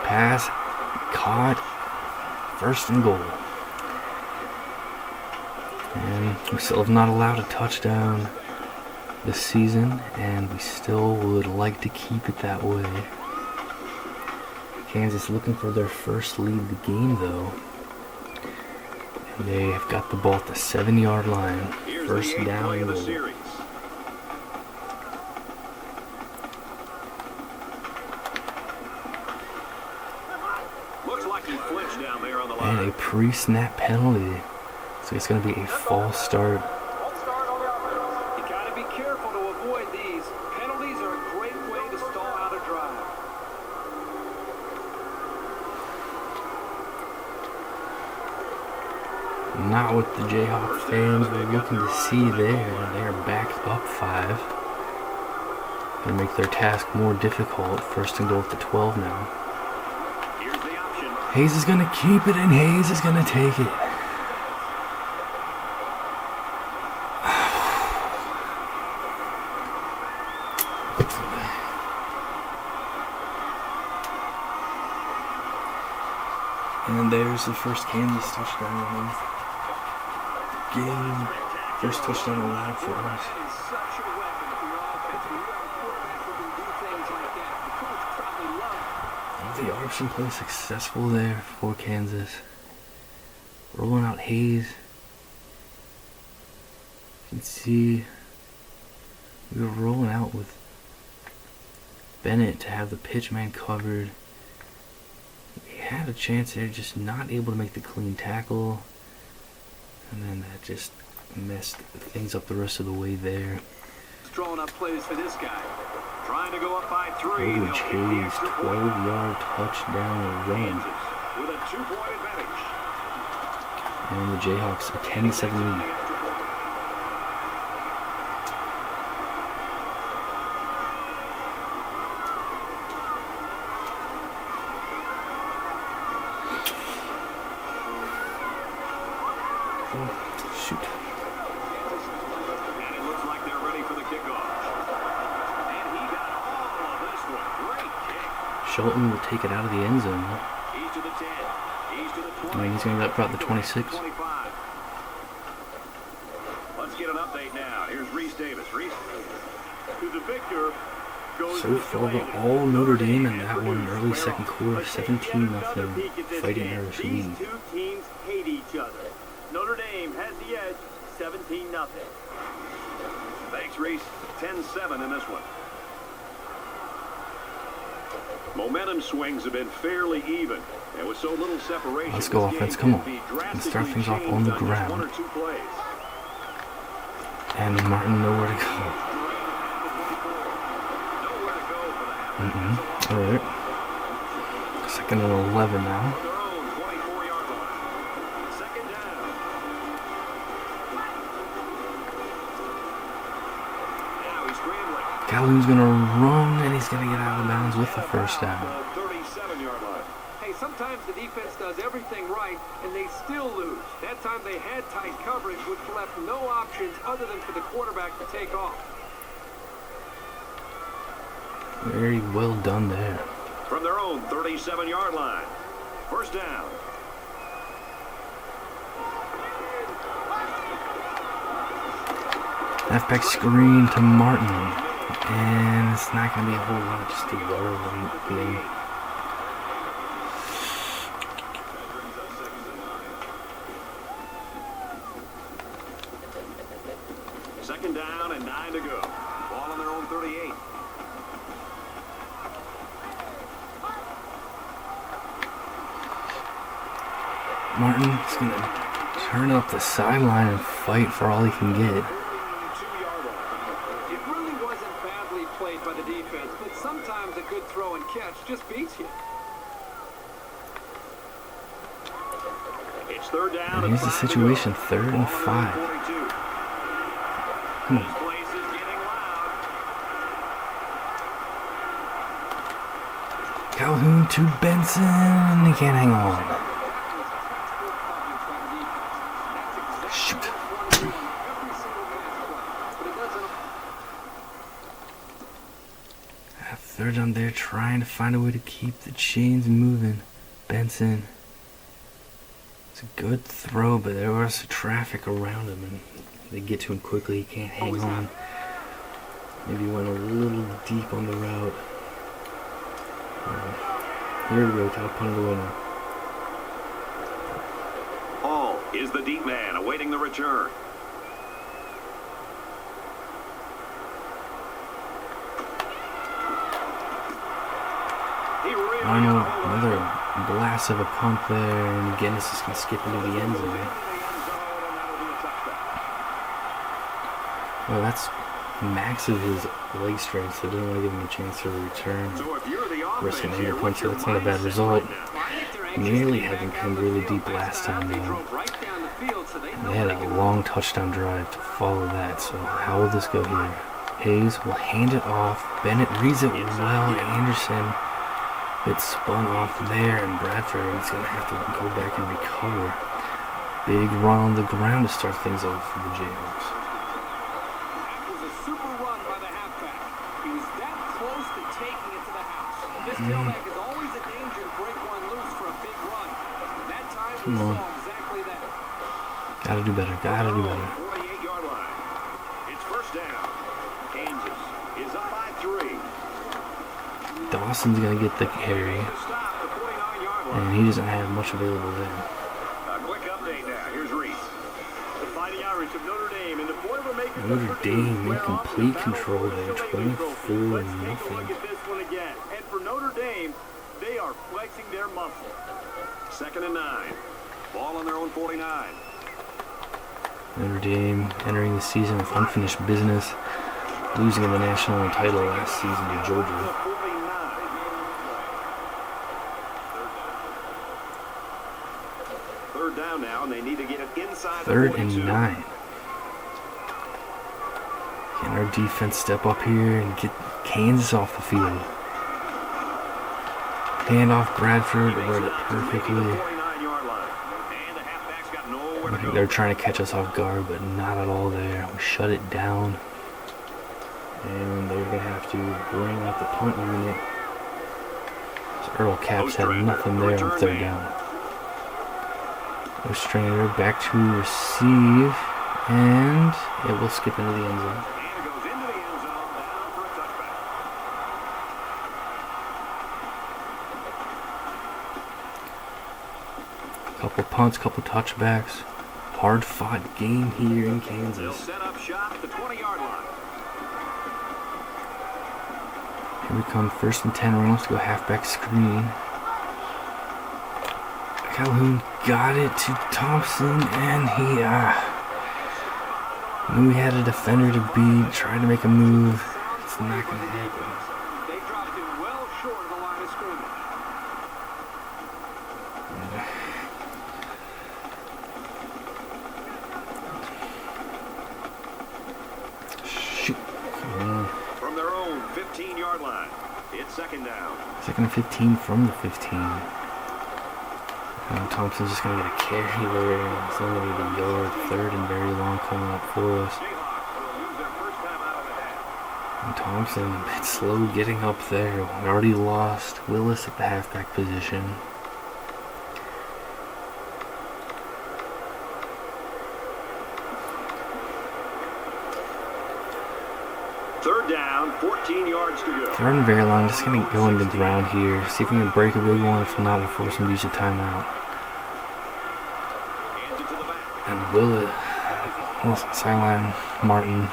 [SPEAKER 1] Pass caught. First and goal. And we still have not allowed a touchdown this season, and we still would like to keep it that way. Kansas looking for their first lead of the game, though. And they have got the ball at the 7-yard line. First down and goal.
[SPEAKER 3] Looks like he flinched down there on the line.
[SPEAKER 1] And a pre-snap penalty. So it's going to be a false start.
[SPEAKER 4] You got to be careful to avoid these. Penalties are a great way to stall out a drive.
[SPEAKER 1] Not what the Jayhawk fans were looking to see there. They are back up 5. Going to make their task more difficult. First and goal at the 12 now.
[SPEAKER 3] Here's the option.
[SPEAKER 1] Hayes is going to keep it, and Hayes is going to take it. And there's the first Kansas touchdown of the game. First touchdown allowed for us.
[SPEAKER 4] It's such a weapon for your offense. When you have a quarterback who can do things like that, the coach probably loves it.
[SPEAKER 1] The option play successful there for Kansas. Rolling out Hayes. You can see we were rolling out with Bennett to have the pitch man covered. We had a chance there, just not able to make the clean tackle. And then that just messed things up the rest of the way there.
[SPEAKER 3] Throwing up plays for this guy. Trying to go up by 3.
[SPEAKER 1] Holy Hayes, 12-yard touchdown run.
[SPEAKER 3] With a 2-point advantage.
[SPEAKER 1] And the Jayhawks a 10-7 lead. Shoot.
[SPEAKER 3] And it looks like they're ready for the kickoff. And he got all of this one. Great kick.
[SPEAKER 1] Shelton will take it out of the end zone.
[SPEAKER 3] He's to the 10. He's to the 20.
[SPEAKER 1] I mean, he's going to get about the 26.
[SPEAKER 3] 25. Let's get an update now. Here's Reese Davis. Reese.
[SPEAKER 2] To the victor goes
[SPEAKER 1] So far, all Notre Dame in that one early second quarter, 17-0 Fighting Irish lead.
[SPEAKER 2] These two teams hate each other. Notre Dame has the edge, 17-0.
[SPEAKER 3] Thanks, Reese. 10-7 in this one. Momentum swings have been fairly even. And with so little separation,
[SPEAKER 1] Let's go,
[SPEAKER 3] this
[SPEAKER 1] offense.
[SPEAKER 3] game
[SPEAKER 1] Come
[SPEAKER 3] can
[SPEAKER 1] on.
[SPEAKER 3] be
[SPEAKER 1] Let's start things off
[SPEAKER 3] drastically
[SPEAKER 1] on the
[SPEAKER 3] changed just 1 or
[SPEAKER 1] ground.
[SPEAKER 3] 2 plays.
[SPEAKER 1] And Martin nowhere to go.
[SPEAKER 3] Nowhere to go for the half.
[SPEAKER 1] All right. Second and 11 now.
[SPEAKER 3] Their own 24-yard line. Second down. Now he's scrambling.
[SPEAKER 1] Calhoun's going to run, and he's going to get out of bounds with the first down.
[SPEAKER 3] The 37-yard line.
[SPEAKER 4] Hey, sometimes the defense does everything right, and they still lose. That time they had tight coverage, which left no options other than for the quarterback to take off.
[SPEAKER 1] Very well done there.
[SPEAKER 3] From their own 37-yard line. First down.
[SPEAKER 1] Halfback screen to Martin. And it's not going to be a whole lot, just a yard game.
[SPEAKER 3] Second down and 9 to go. Ball on their own 38.
[SPEAKER 1] Martin's going to turn up the sideline and fight for all he can get.
[SPEAKER 3] 2-yard line.
[SPEAKER 4] It really wasn't badly played by the defense, but sometimes a good throw and catch just beats you.
[SPEAKER 3] It's third down.
[SPEAKER 1] And here's the situation, 3rd and 5.
[SPEAKER 3] This place is getting loud.
[SPEAKER 1] Calhoun to Benson. He can't hang on. Shoot. 3rd down there, trying to find a way to keep the chains moving. Benson. It's a good throw, but there was traffic around him, and they get to him quickly. He can't hang on. Maybe went a little deep on the route. Here we go, top punt of the winner.
[SPEAKER 3] Hall is the deep man, awaiting the return.
[SPEAKER 1] Arnold, another blast of a punt there, and again, this is going to skip into the end zone. Well, that's max of his leg strength, so they didn't want to give him a chance to return. Risking a punch, so that's not a bad result. Nearly having come really deep last time, though. They had a long touchdown drive to follow that, so how will this go here? Hayes will hand it off. Bennett reads it well. Anderson gets spun off there, and Bradford is going to have to go back and recover. Big run on the ground to start things off for the Jayhawks.
[SPEAKER 4] That was a super run by the halfback. He was that close to taking it to the house. This tailback is always a danger to break one loose for a big run. That time we saw exactly that.
[SPEAKER 1] Gotta do better. Gotta do better.
[SPEAKER 3] 48-yard line. It's first down. Kansas is up by 3.
[SPEAKER 1] Dawson's going to get the carry, and he doesn't have much available there.
[SPEAKER 3] A quick update now. Here's Reese.
[SPEAKER 2] The Fighting Irish of Notre Dame in the Boilermakers.
[SPEAKER 1] Notre Dame in complete control there, 24-0.
[SPEAKER 2] Let's take a look at this one again. And for Notre Dame, they are flexing their muscle.
[SPEAKER 3] 2nd and 9. Ball on their own 49.
[SPEAKER 1] Notre Dame entering the season with unfinished business, losing in the national title last season to Georgia.
[SPEAKER 3] Third down now, and they need to get it inside.
[SPEAKER 1] 3rd and 9. Can our defense step up here and get Kansas off the field? Hand off Bradford, read it perfectly. I think they're trying to catch us off guard, but not at all there. We shut it down. And they're going to have to bring out the punt unit. So Earl Capps had nothing there on 3rd down. Strainer back to receive, and it will skip into the end zone. Couple punts, couple touchbacks. Hard fought game here in Kansas.
[SPEAKER 3] They'll set up shop at the 20-yard line.
[SPEAKER 1] Here we come, 1st and 10. Reynolds to go halfback screen. Calhoun got it to Thompson, and he knew he had a defender to beat, tried to make a move. It's not going to happen.
[SPEAKER 4] They dropped him well short of the line of scrimmage.
[SPEAKER 1] Shoot.
[SPEAKER 3] From their own 15-yard line, it's 2nd down.
[SPEAKER 1] 2nd and 15 from the 15. Thompson's just going to get a carry there. It's only going to be a yard. 3rd and very long coming up for us. And Thompson a bit slow getting up there. We already lost Willis at the halfback position.
[SPEAKER 3] Third down, 14 yards to go.
[SPEAKER 1] 3rd and very long. Just going to go into the ground here. See if we can break a big one. If not, we'll force him to use a timeout. And Willis, sideline Martin.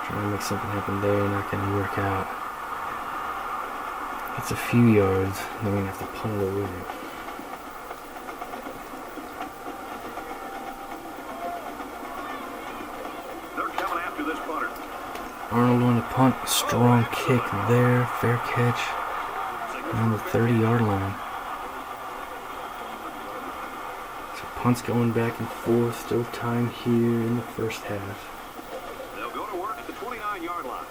[SPEAKER 1] Trying to make something happen there. Not going to work out. It's a few yards. Then we're going to have to punt it away. Arnold on the punt, strong kick there, fair catch on the 30-yard line. Punts going back and forth. Still time here in the first half.
[SPEAKER 3] They'll go to work at the 29-yard line.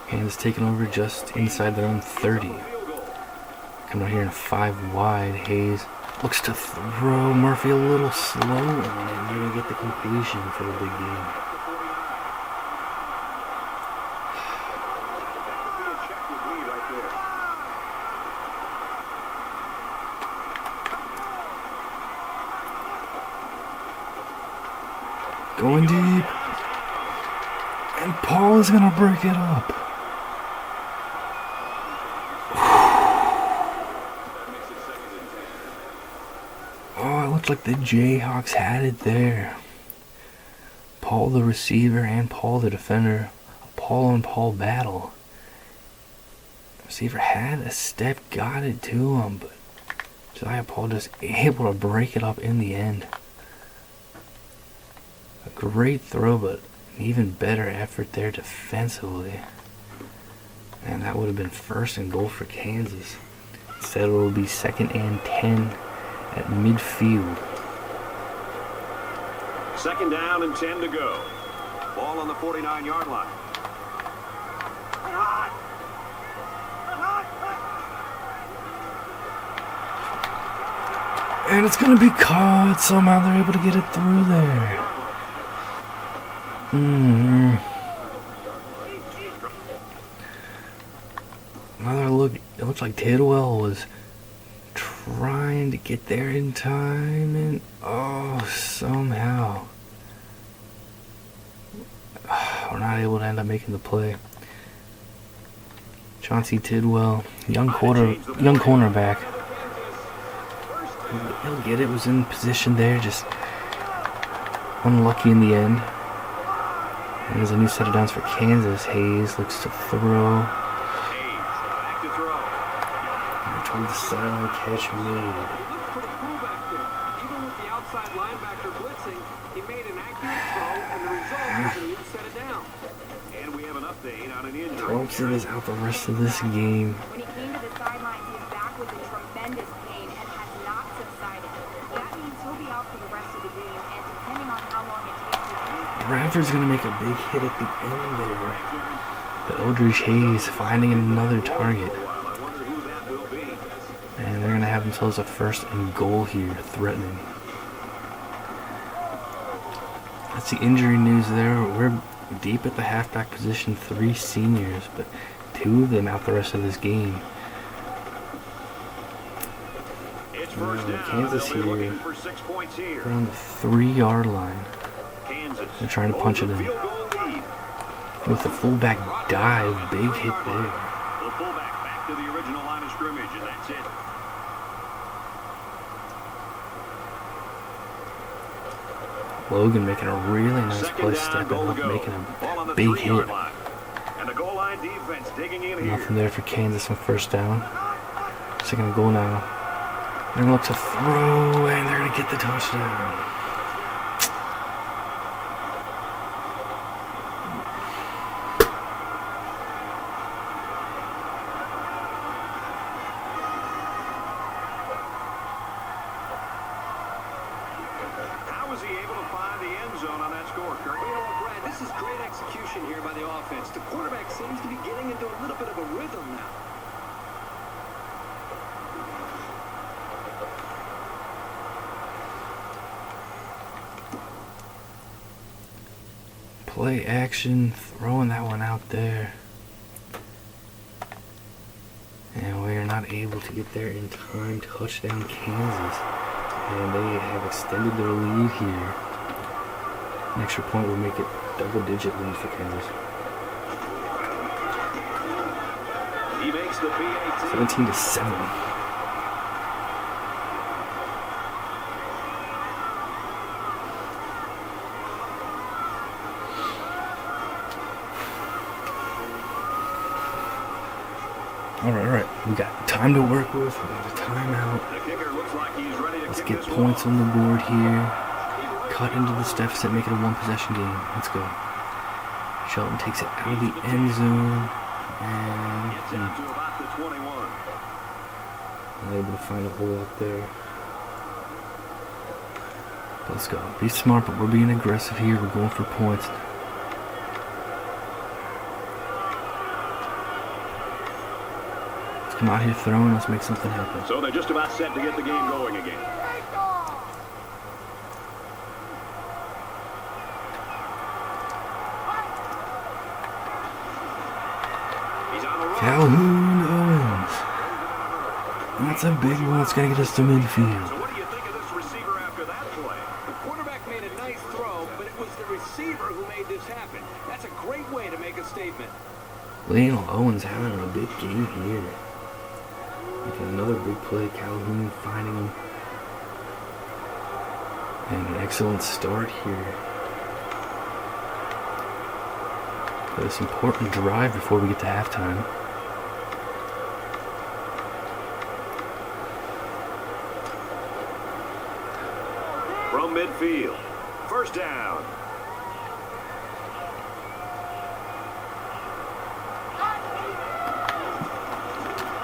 [SPEAKER 1] Kansas taking over just inside their own 30. Coming out here in 5 wide. Hayes looks to throw. Murphy a little slow on it. They're going to get the completion for the big game. Going deep. And Paul is going to break it up. Oh, it looked like the Jayhawks had it there. Paul the receiver and Paul the defender. A Paul on Paul battle. Receiver had a step, got it to him, but Josiah Paul just able to break it up in the end. A great throw, but an even better effort there defensively. And that would have been 1st and goal for Kansas. Instead, it will be 2nd and 10 at midfield.
[SPEAKER 3] 2nd down and 10 to go. Ball on the 49-yard line.
[SPEAKER 1] And it's going to be caught. Somehow they're able to get it through there. Another look. It looks like Tidwell was trying to get there in time, and somehow we're not able to end up making the play. Chauncey Tidwell, young cornerback. He'll get it. Was in position there, just unlucky in the end. And there's a new set of downs for Kansas. Hayes looks to throw.
[SPEAKER 3] Back to throw.
[SPEAKER 1] Toward the sideline, catch made.
[SPEAKER 4] He looked pretty cool back there. Even with the outside linebacker blitzing, he made an accurate throw, and the result was a new set of downs.
[SPEAKER 3] And we have an update on an injury.
[SPEAKER 1] Thompson is out the rest of this game.
[SPEAKER 5] When he came to the sidelines, his back was in tremendous pain and has not subsided. That means he'll be out for the rest of the game, and depending on how long it takes to heal.
[SPEAKER 1] Bradford's going to make a big hit at the end there. But Eldridge Hayes finding another target. And they're going to have themselves a 1st and goal here, threatening. That's the injury news there. We're deep at the halfback position, 3 seniors, but 2 of them out the rest of this game. Kansas here, around the 3-yard line. They're trying to punch it in. With the fullback dive, big hit there.
[SPEAKER 3] The fullback back to the original line of scrimmage, and that's it.
[SPEAKER 1] Logan making a really nice play, stepping up, making a big hit.
[SPEAKER 3] And the goal line defense digging in here.
[SPEAKER 1] Nothing there for Kansas on 1st down. 2nd and goal now. They're going to look to throw, and they're going to get the touchdown.
[SPEAKER 3] How was he able to find the end zone on that score, Kirk?
[SPEAKER 4] You know what, Brad, this is great execution here by the offense. The quarterback seems to be getting into a little bit of a rhythm now.
[SPEAKER 1] Play action, throwing that one out there. And we are not able to get there in time. Touchdown Kansas. And they have extended their lead here. An extra point will make it double-digit lead for Kansas.
[SPEAKER 3] He makes the PAT.
[SPEAKER 1] 17-7. All right. We got time to work with. We got a timeout.
[SPEAKER 3] The kicker looks like he's ready to
[SPEAKER 1] Let's
[SPEAKER 3] kick
[SPEAKER 1] get
[SPEAKER 3] this one
[SPEAKER 1] points
[SPEAKER 3] off.
[SPEAKER 1] on the board here. Cut into this deficit, make it a 1-possession game. Let's go. Shelton takes it out of the end zone. And
[SPEAKER 3] Gets out to about the 21.
[SPEAKER 1] unable to find a hole out there. Let's go. Be smart, but we're being aggressive here. We're going for points. Let's come out here throwing. Let's make something happen.
[SPEAKER 3] So they're just about set to get the game going again. He's on the run.
[SPEAKER 1] Calhoun Owens. That's a big one. It's going to get us to midfield.
[SPEAKER 3] So what do you think of this receiver after that play?
[SPEAKER 4] The quarterback made a nice throw, but it was the receiver who made this happen. That's a great way to make a statement.
[SPEAKER 1] Lionel Owens having a big game here. Making another big play. Calhoun finding him. And an excellent start here. For this important drive before we get to halftime.
[SPEAKER 3] From midfield. First down.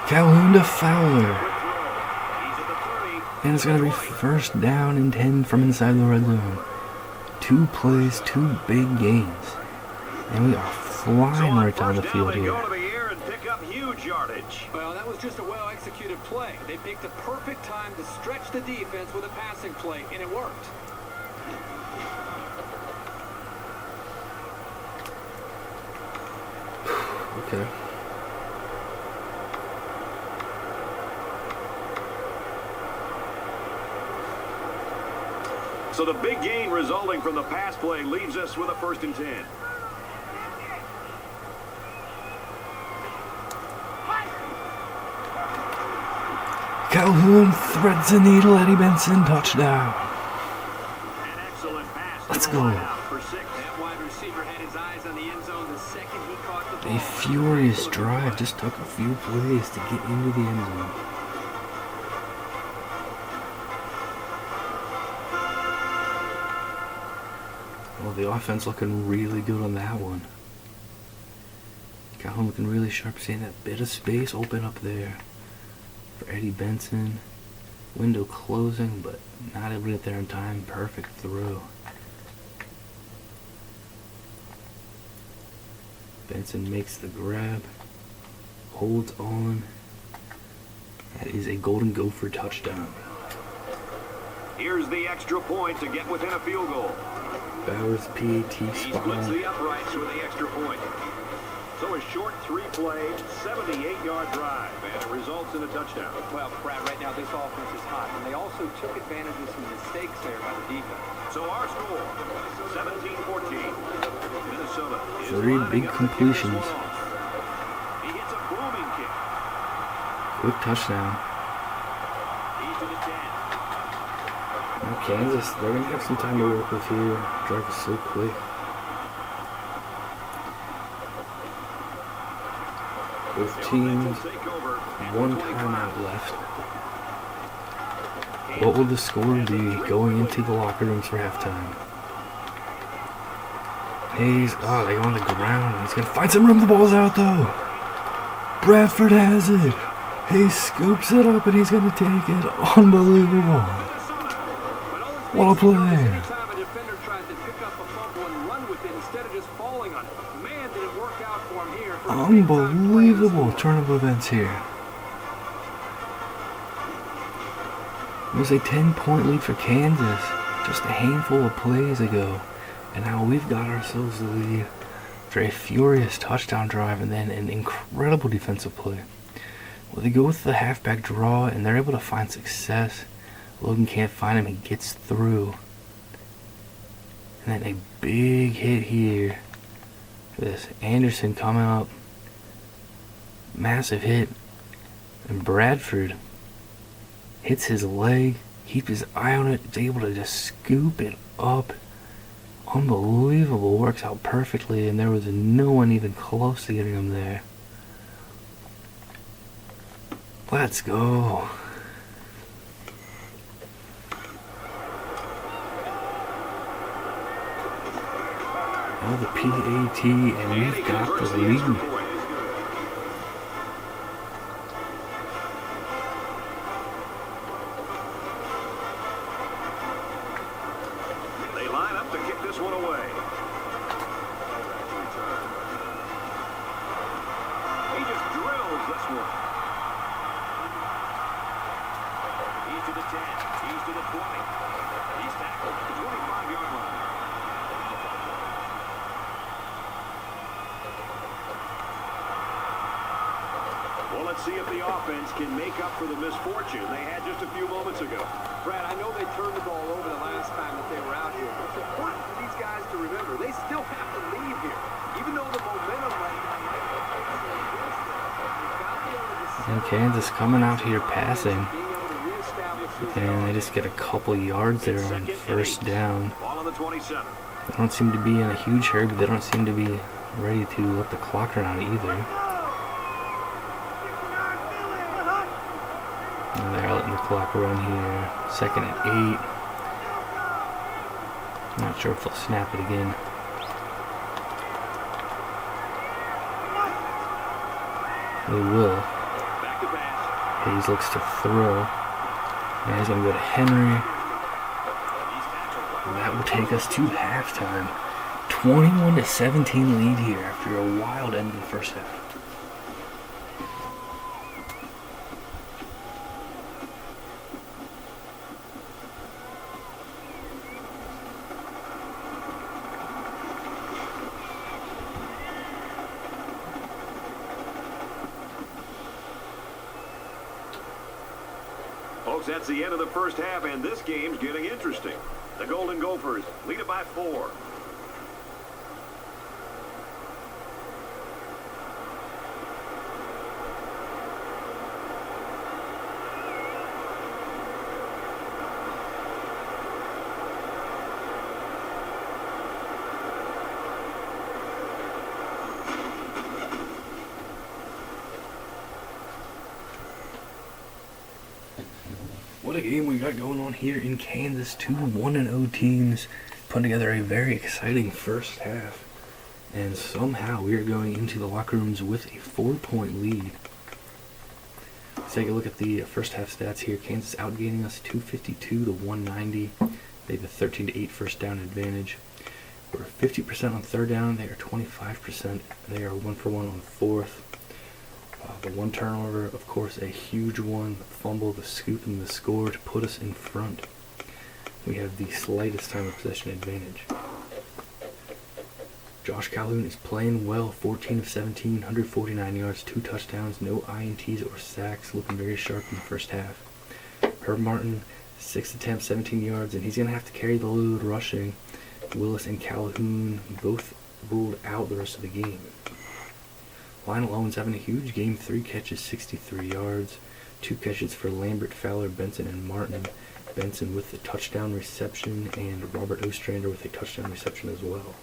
[SPEAKER 1] Calhoun to Fowler.
[SPEAKER 3] He's at the 30.
[SPEAKER 1] And it's going to be first down and 10 from inside the red zone. 2 plays, 2 big gains. And we are flying right down the field here.
[SPEAKER 3] Go to the air and pick up huge yardage.
[SPEAKER 4] Well, that was just a well-executed play. They picked a perfect time to stretch the defense with a passing play, and it worked.
[SPEAKER 1] Okay.
[SPEAKER 3] So the big gain resulting from the pass play leaves us with a 1st and 10.
[SPEAKER 1] Calhoun threads the needle. Eddie Benson, touchdown.
[SPEAKER 3] An excellent pass.
[SPEAKER 1] Let's go.
[SPEAKER 3] For 6.
[SPEAKER 4] That wide receiver had his eyes on the end zone the second he caught the ball.
[SPEAKER 1] A furious drive. Just took a few plays to get into the end zone. Well, the offense looking really good on that one. Calhoun looking really sharp, seeing that bit of space open up there for Eddie Benson. Window closing, but not able to get there in time. Perfect throw. Benson makes the grab, holds on. That is a Golden Gopher touchdown.
[SPEAKER 3] Here's the extra point to get within a field goal.
[SPEAKER 1] Bowers PAT
[SPEAKER 3] He
[SPEAKER 1] spot
[SPEAKER 3] splits
[SPEAKER 1] on.
[SPEAKER 3] the uprights with the extra point. So a short 3-play, 78-yard drive, and it results in a touchdown.
[SPEAKER 4] Well, Brad, right now this offense is hot, and they also took advantage of some mistakes there by the defense.
[SPEAKER 3] So our score, 17-14. Minnesota is
[SPEAKER 1] 3
[SPEAKER 3] lining
[SPEAKER 1] big
[SPEAKER 3] up to
[SPEAKER 1] completions.
[SPEAKER 3] finish one off. He hits a booming kick.
[SPEAKER 1] Quick touchdown.
[SPEAKER 3] He's to the 10.
[SPEAKER 1] Now Kansas, they're going to have some time to work with here. Drive is so quick. Both teams,
[SPEAKER 3] Take over.
[SPEAKER 1] 1 timeout left. What will the score be going into the locker rooms for halftime? Hayes, they go on the ground. He's going to find some room. The ball's out though. Bradford has it. Hayes scoops it up and he's going to take it. Unbelievable. What a play.
[SPEAKER 4] Anytime a defender tries to pick up a fumble and run with it instead of just falling on it. Man, did it work out for him here.
[SPEAKER 1] Unbelievable turn of events here. It was a 10-point lead for Kansas just a handful of plays ago. And now we've got ourselves the lead after a furious touchdown drive and then an incredible defensive play. Well, they go with the halfback draw and they're able to find success. Logan can't find him. He gets through. And then a big hit here. This Anderson coming up. Massive hit. And Bradford hits his leg. Keep his eye on it. Is able to just scoop it up. Unbelievable. Works out perfectly. And there was no one even close to getting him there. Let's go. Now the PAT, and we've got the lead.
[SPEAKER 3] line up to kick this one away. He just drills this one. He's to the 10. He's to the 20. He's tackled at the 25-yard line. Well, let's see if the offense can make up for the misfortune they had just a few moments ago.
[SPEAKER 4] Brad, I know they turned the ball over the last time that they were out here, but it's important for these guys to remember they still have to leave here, even though the momentum right now might be
[SPEAKER 1] And Kansas coming out here passing, and they just get a couple yards there on first down.
[SPEAKER 3] Ball on the 27.
[SPEAKER 1] They don't seem to be in a huge hurry, but they don't seem to be ready to let the clock run out either. And they're letting the clock run here. 2nd and 8. Not sure if they'll snap it again. They will.
[SPEAKER 3] Back to pass.
[SPEAKER 1] Hayes looks to throw. And he's going to go to Henry. And that will take us to halftime. 21-17 lead here after a wild end of the first half.
[SPEAKER 3] Folks, that's the end of the first half, and this game's getting interesting. The Golden Gophers lead it by 4.
[SPEAKER 1] What a game we got going on here in Kansas. 2 1-0 teams putting together a very exciting first half. And somehow we are going into the locker rooms with a 4-point lead. Let's take a look at the first half stats here. Kansas outgaining us 252-190. They have a 13-8 first down advantage. We're 50% on third down. They are 25%. They are 1 for 1 on fourth. The one turnover, of course, a huge one. The fumble, the scoop, and the score to put us in front. We have the slightest time of possession advantage. Josh Calhoun is playing well. 14 of 17, 149 yards, 2 touchdowns, no INTs or sacks. Looking very sharp in the first half. Herb Martin, 6 attempts, 17 yards, and he's going to have to carry the load rushing. Willis and Calhoun both ruled out the rest of the game. Lionel Owens having a huge game, 3 catches, 63 yards, 2 catches for Lambert, Fowler, Benson, and Martin. Benson with the touchdown reception, and Robert Ostrander with a touchdown reception as well.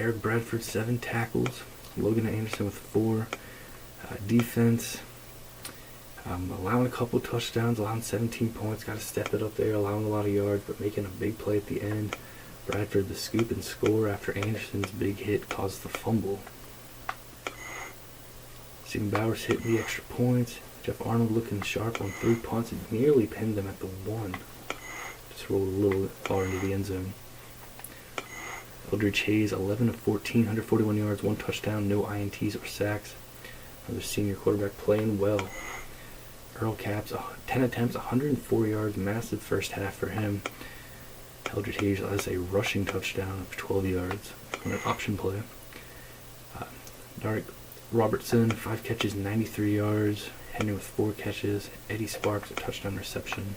[SPEAKER 1] Eric Bradford, 7 tackles, Logan Anderson with 4. Defense, allowing a couple touchdowns, allowing 17 points, got to step it up there, allowing a lot of yards, but making a big play at the end. Bradford the scoop and score after Anderson's big hit caused the fumble. Stephen Bowers hitting the extra points. Jeff Arnold looking sharp on 3 punts and nearly pinned them at the 1. Just rolled a little bit far into the end zone. Eldridge Hayes, 11 of 14, 141 yards, 1 touchdown, no INTs or sacks. Another senior quarterback playing well. Earl Capps, 10 attempts, 104 yards, massive first half for him. Eldridge Hayes has a rushing touchdown of 12 yards on an option play. Derek Robertson, 5 catches, 93 yards. Henry with 4 catches. Eddie Sparks, a touchdown reception.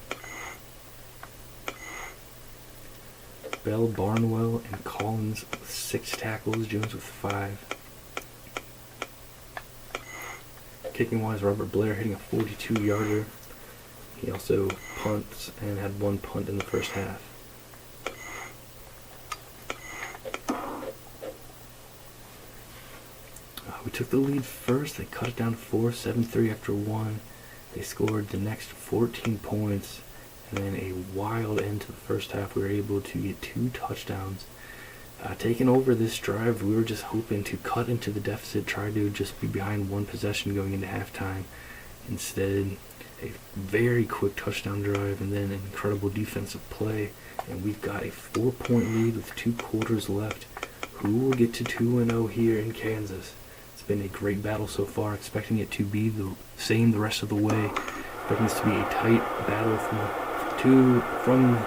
[SPEAKER 1] Bell, Barnwell, and Collins with 6 tackles. Jones with 5. Kicking wise, Robert Blair hitting a 42-yarder. He also punts and had 1 punt in the first half. We took the lead first. They cut it down to 4, 7-3 after 1. They scored the next 14 points. And then a wild end to the first half. We were able to get 2 touchdowns. Taking over this drive, we were just hoping to cut into the deficit, try to just be behind 1 possession going into halftime. Instead, a very quick touchdown drive and then an incredible defensive play. And we've got a 4-point lead with 2 quarters left. Who will get to 2-0 here in Kansas? It's been a great battle so far, expecting it to be the same the rest of the way. Expecting this to be a tight battle from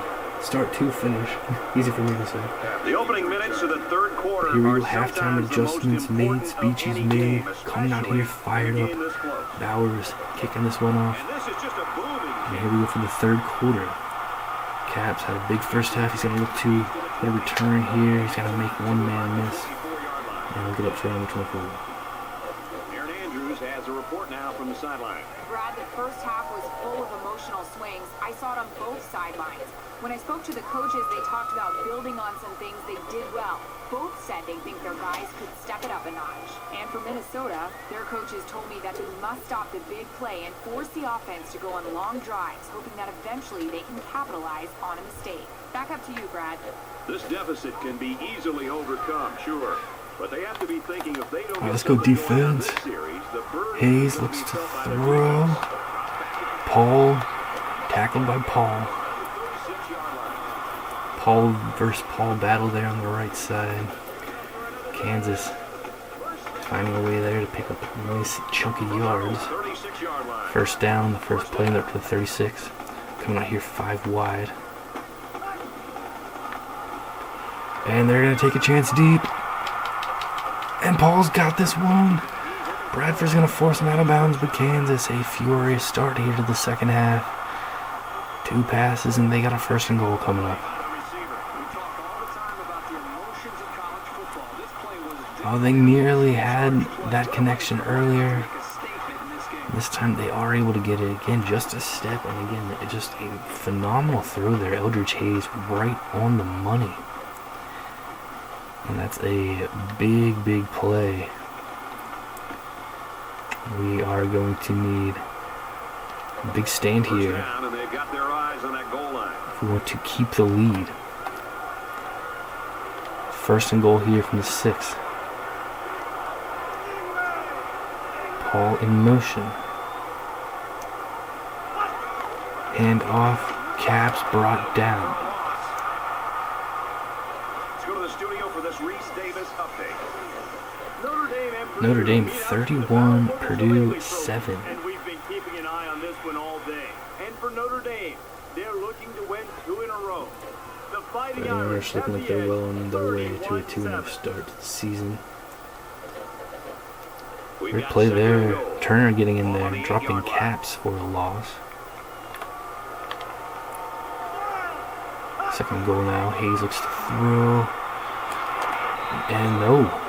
[SPEAKER 1] start to finish. Easy for me to say.
[SPEAKER 3] The opening minutes of the third quarter.
[SPEAKER 1] Here we go,
[SPEAKER 3] are
[SPEAKER 1] halftime
[SPEAKER 3] sometimes the most
[SPEAKER 1] adjustments made,
[SPEAKER 3] important of
[SPEAKER 1] speeches
[SPEAKER 3] any
[SPEAKER 1] made,
[SPEAKER 3] game,
[SPEAKER 1] coming out here fired
[SPEAKER 3] especially
[SPEAKER 1] up.
[SPEAKER 3] in this close.
[SPEAKER 1] Bowers kicking this one off.
[SPEAKER 3] And this is just a booming
[SPEAKER 1] And here we go for the third quarter. Caps had a big first half. He's going to look to get a return here. He's going to make one man miss. And he'll get up to number 24.
[SPEAKER 3] Aaron Andrews has a report now from the sideline.
[SPEAKER 5] Brad, the first half was full of emotional swings. I saw it on both sidelines. When I spoke to the coaches, they talked about building on some things they did well. Both said they think their guys could step it up a notch. And for Minnesota, their coaches told me that they must stop the big play and force the offense to go on long drives, hoping that eventually they can capitalize on a mistake. Back up to you, Brad.
[SPEAKER 3] This deficit can be easily overcome, sure. But they have to be thinking if they don't get
[SPEAKER 1] Let's go
[SPEAKER 3] something going on
[SPEAKER 1] defense.
[SPEAKER 3] this series, the burden
[SPEAKER 1] Hayes
[SPEAKER 3] will
[SPEAKER 1] looks
[SPEAKER 3] be
[SPEAKER 1] to
[SPEAKER 3] felt by their
[SPEAKER 1] throw.
[SPEAKER 3] defense.
[SPEAKER 1] Paul, tackled by Paul. Paul versus Paul battle there on the right side. Kansas finding a way there to pick up a nice chunky yards.
[SPEAKER 3] 36-yard line.
[SPEAKER 1] First down, the first play up to the 36. Coming out here 5 wide. And they're going to take a chance deep. And Paul's got this one. Bradford's going to force him out of bounds, but Kansas, a furious start here to the second half. 2 passes, and they got a 1st and goal coming up. Oh, they nearly had that connection earlier. This time they are able to get it again, just a step, and again, just a phenomenal throw there. Eldridge Hayes right on the money. And that's a big, big play. We are going to need a big stand here
[SPEAKER 3] Down, and they've got their eyes on that goal line.
[SPEAKER 1] if we want to keep the lead. 1st and goal here from the 6. Paul in motion. Hand off. Caps brought down.
[SPEAKER 3] Let's go to the studio for this Reese Davis update.
[SPEAKER 1] Notre Dame 31, Purdue 7.
[SPEAKER 2] And we've been keeping an eye on this one all day. And for Notre Dame, they're looking to win 2 in a row. The Fighting Irish
[SPEAKER 1] Irish looking like they're well on their way to a 2-0
[SPEAKER 2] 31-7.
[SPEAKER 1] start to the season.
[SPEAKER 3] We've
[SPEAKER 1] Great
[SPEAKER 3] got
[SPEAKER 1] play
[SPEAKER 3] second and
[SPEAKER 1] there.
[SPEAKER 3] goal.
[SPEAKER 1] Turner getting in there,
[SPEAKER 3] On the
[SPEAKER 1] dropping
[SPEAKER 3] 8-yard line.
[SPEAKER 1] Caps for a loss. 2nd goal now. Hayes looks to throw. And no.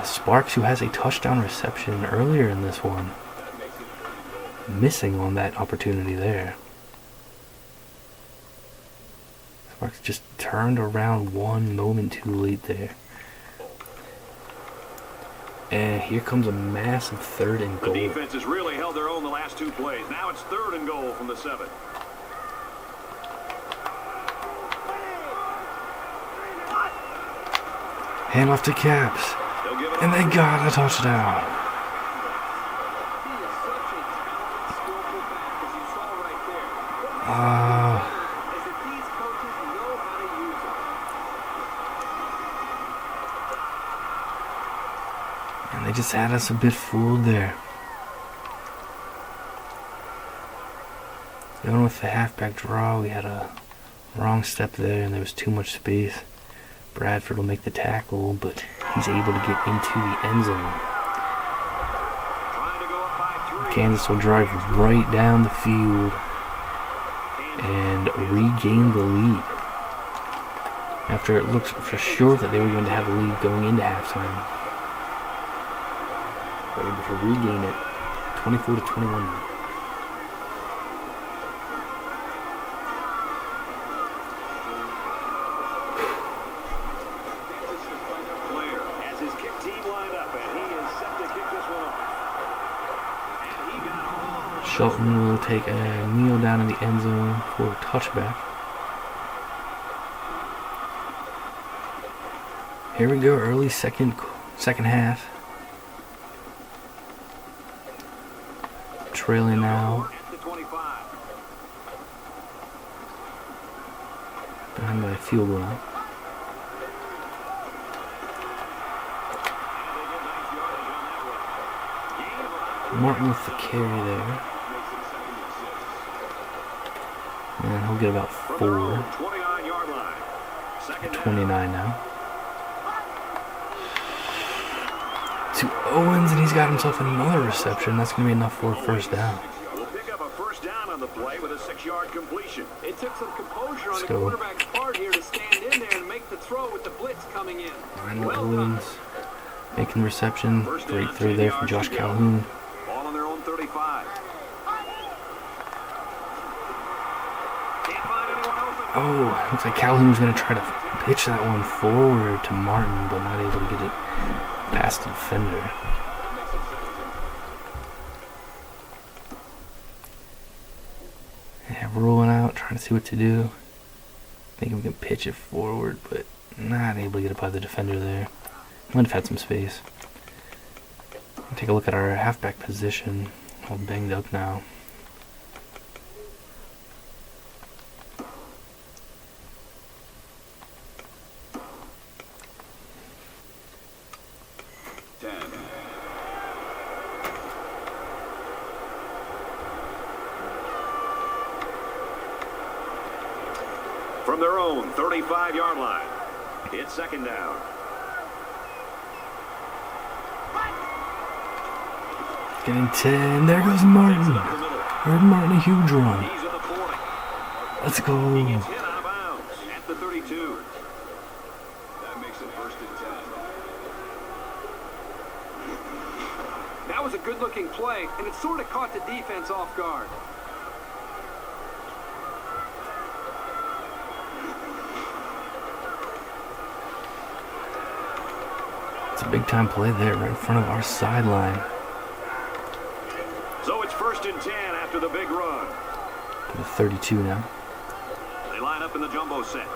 [SPEAKER 1] Sparks, who has a touchdown reception earlier in this one, missing on that opportunity there. Sparks just turned around one moment too late there. And here comes a massive 3rd and
[SPEAKER 3] The
[SPEAKER 1] goal.
[SPEAKER 3] defense has really held their own the last 2 plays. Now it's 3rd and goal from the 7.
[SPEAKER 1] Hand off to Caps.
[SPEAKER 3] They'll give it
[SPEAKER 1] And they
[SPEAKER 3] off.
[SPEAKER 1] got a touchdown.
[SPEAKER 4] He is such a talented, skillful back, as you saw right there. As if these coaches know how to use him.
[SPEAKER 1] And they just had us a bit fooled there. Going with the halfback draw, we had a wrong step there and there was too much space. Bradford will make the tackle, but he's able to get into the end zone.
[SPEAKER 3] Trying to go up by 3.
[SPEAKER 1] Kansas will drive right down the field and regain the lead. After it looks for sure that they were going to have a lead going into halftime. They're able to regain it 24-21.
[SPEAKER 3] Player has his kick team lined up, and he is set to kick this one off. And he got all.
[SPEAKER 1] Shelton will take a kneel down in the end zone for a touchback. Here we go, early second half. trailing now.
[SPEAKER 3] At the 25.
[SPEAKER 1] Behind by a field goal.
[SPEAKER 3] And they get nice yardage on that one. Gain of about
[SPEAKER 1] Martin with the carry there. And he'll get about
[SPEAKER 3] from their
[SPEAKER 1] 4.
[SPEAKER 3] own 29-yard line. Second down.
[SPEAKER 1] 29 now. To Owens, and he's got himself another reception. That's going to be enough for a first down.
[SPEAKER 3] Will pick up a first down on the play with a 6-yard completion.
[SPEAKER 4] It took some composure on
[SPEAKER 1] Let's
[SPEAKER 4] the
[SPEAKER 1] go.
[SPEAKER 4] quarterback's part here to stand in there and make the throw with the blitz coming in.
[SPEAKER 1] Ryan
[SPEAKER 4] Well done.
[SPEAKER 1] Owens making the reception.
[SPEAKER 3] First down,
[SPEAKER 1] Great throw there
[SPEAKER 3] 10
[SPEAKER 1] from
[SPEAKER 3] yards
[SPEAKER 1] Josh
[SPEAKER 3] to go.
[SPEAKER 1] Calhoun.
[SPEAKER 3] Ball on their own 35. Can't find anyone open.
[SPEAKER 1] Oh, looks like Calhoun was going to try to pitch that one forward to Martin, but not able to get it past the defender. Yeah, rolling out, trying to see what to do. Thinking we can pitch it forward, but not able to get it by the defender there. Might have had some space. Take a look at our halfback position. All banged up now.
[SPEAKER 3] From their own 35-yard line. It's second down.
[SPEAKER 1] Getting 10. There goes Martin.
[SPEAKER 3] Up the middle.
[SPEAKER 1] Heard Martin a huge run.
[SPEAKER 3] He's at the 40.
[SPEAKER 1] Let's
[SPEAKER 3] He
[SPEAKER 1] go.
[SPEAKER 3] gets hit out of bounds at the 32. That makes it first and 10.
[SPEAKER 4] That was a good-looking play, and it sort of caught the defense off guard.
[SPEAKER 1] It's a big time play there right in front of our sideline.
[SPEAKER 3] So it's first and 10 after the big run.
[SPEAKER 1] To the 32 now.
[SPEAKER 3] They line up in the jumbo set.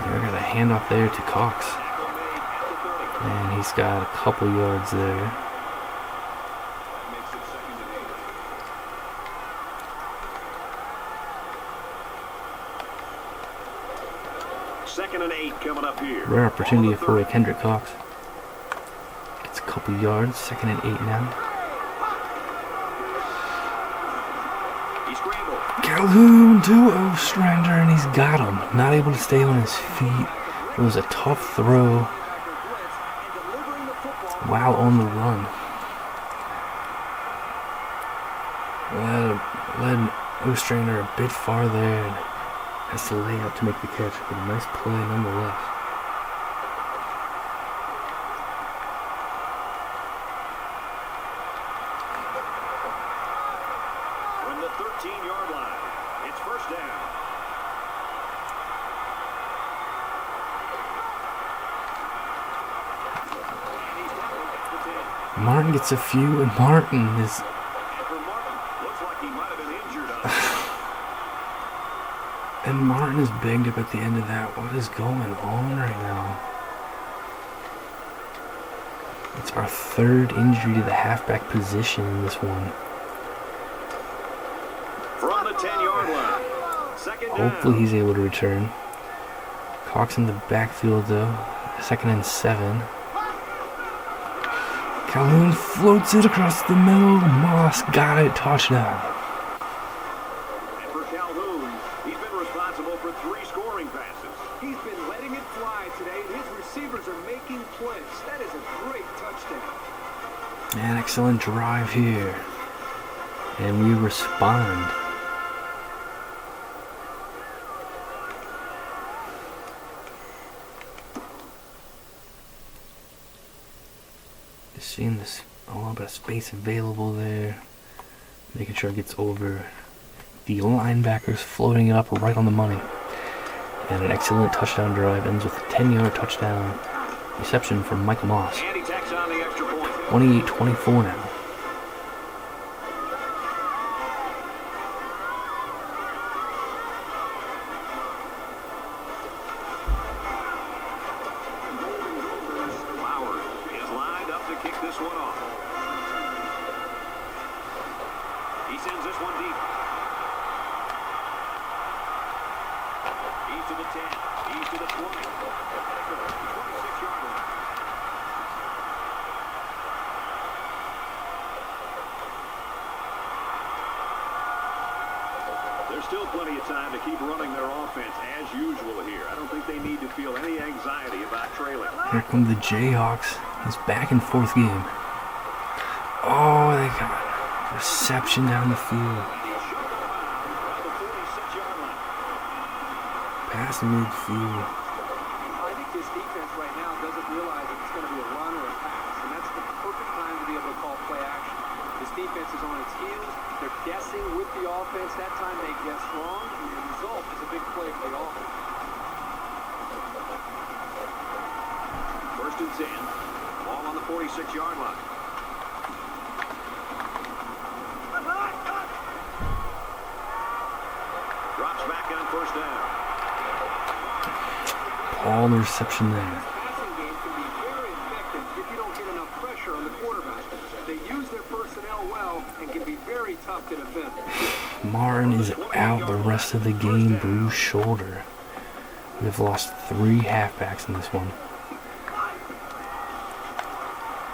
[SPEAKER 1] They're going to hand off there to Cox.
[SPEAKER 3] Tackle made at the 30.
[SPEAKER 1] And he's got a couple yards there.
[SPEAKER 3] That makes it second and 8. Second and 8 coming up here.
[SPEAKER 1] Rare opportunity
[SPEAKER 3] Ball on the
[SPEAKER 1] for
[SPEAKER 3] 30.
[SPEAKER 1] Kendrick Cox. Gets a couple yards. Second and 8 now.
[SPEAKER 3] He scrambled.
[SPEAKER 1] Calhoun to Ostrander, and he's got him. Not able to stay on his feet. It was a tough throw while on the run. Led Ostrander a bit farther and has to lay out to make the catch. But a nice play nonetheless.
[SPEAKER 3] From the 13-yard line, it's first down. And he's tackled at the 10.
[SPEAKER 1] Martin gets a few, and Martin is...
[SPEAKER 3] And for Martin, looks like he might have been injured on it.
[SPEAKER 1] And Martin is banged up at the end of that. What is going on right now? It's our third injury to the halfback position in this one.
[SPEAKER 3] From the 10-yard line, second down.
[SPEAKER 1] Hopefully he's able to return. Cox in the backfield though. Second and 7. Calhoun floats it across the middle. Moss got it. Touchdown.
[SPEAKER 3] And for Calhoun, he's been responsible for 3 scoring passes.
[SPEAKER 4] He's been letting it fly today, and his receivers are making plays. That is a great touchdown.
[SPEAKER 1] An excellent drive here. And we respond. Just seeing this a little bit of space available there. Making sure it gets over the linebackers, floating it up right on the money. And an excellent touchdown drive ends with a 10-yard touchdown reception from Michael Moss.
[SPEAKER 3] And he tacks on the extra point.
[SPEAKER 1] 28-24 now.
[SPEAKER 3] Flowers is lined up to kick this one off. sends this one deep. He's to the 10. He's to the 20. 26-yard line. There's still plenty of time to keep running their offense as usual here. I don't think they need to feel any anxiety about trailing.
[SPEAKER 1] Here come the Jayhawks. He's back in fourth game. Oh, they got reception down the field. Pass the midfield.
[SPEAKER 4] I think this defense right now doesn't realize if it's going to be a run or a pass, and that's the perfect time to be able to call play action. This defense is on its heels. They're guessing with the offense. That time they guess wrong, and the result is a big play for the offense.
[SPEAKER 3] First and 10. Ball on the 46-yard line. Drops back on first down.
[SPEAKER 1] All the reception there.
[SPEAKER 4] Passing game can be very effective if you don't get enough pressure on the quarterback. They use their personnel well and can be very tough to defend.
[SPEAKER 1] Martin is out the rest of the game, bruised shoulder. We've lost 3 halfbacks in this one.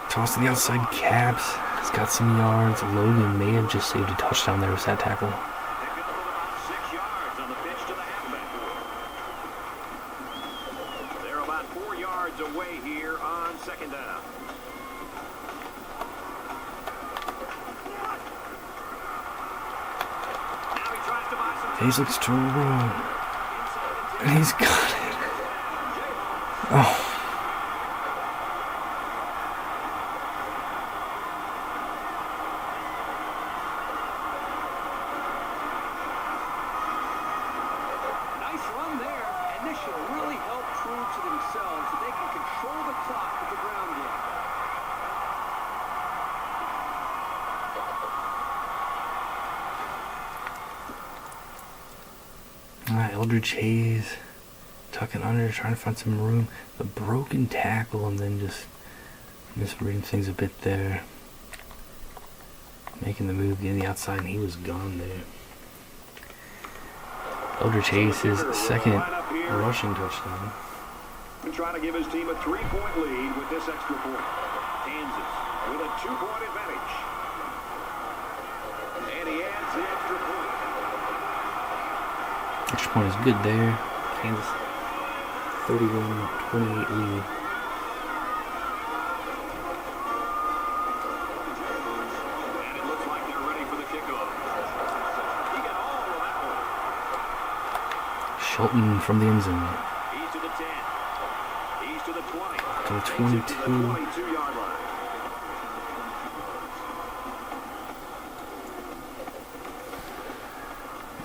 [SPEAKER 1] Toss to the outside, Caps. He's got some yards. Logan may have just saved a touchdown there with that tackle.
[SPEAKER 3] Away here on second down. Now he tries to buy some time.
[SPEAKER 1] Hayes looks to run. And he's got it. Oh.
[SPEAKER 4] Nice run there, and this should really help prove to themselves that they can control the clock with the ground game.
[SPEAKER 1] Eldridge Hayes tucking under, trying to find some room. The broken tackle and then just misreading things a bit there. Making the move, getting the outside, and he was gone there. Eldridge Hayes, his second rushing touchdown.
[SPEAKER 3] And trying to give his team a 3-point lead with this extra point. Kansas with a 2-point advantage. And he adds the extra point.
[SPEAKER 1] Extra point is good there. Kansas 31-28 lead.
[SPEAKER 3] And it looks like they're ready for the kickoff. He got all of that one.
[SPEAKER 1] Shelton from the end zone.
[SPEAKER 3] He's to the 10. He's to the 20.
[SPEAKER 1] To the 22.
[SPEAKER 3] To the 22-yard line.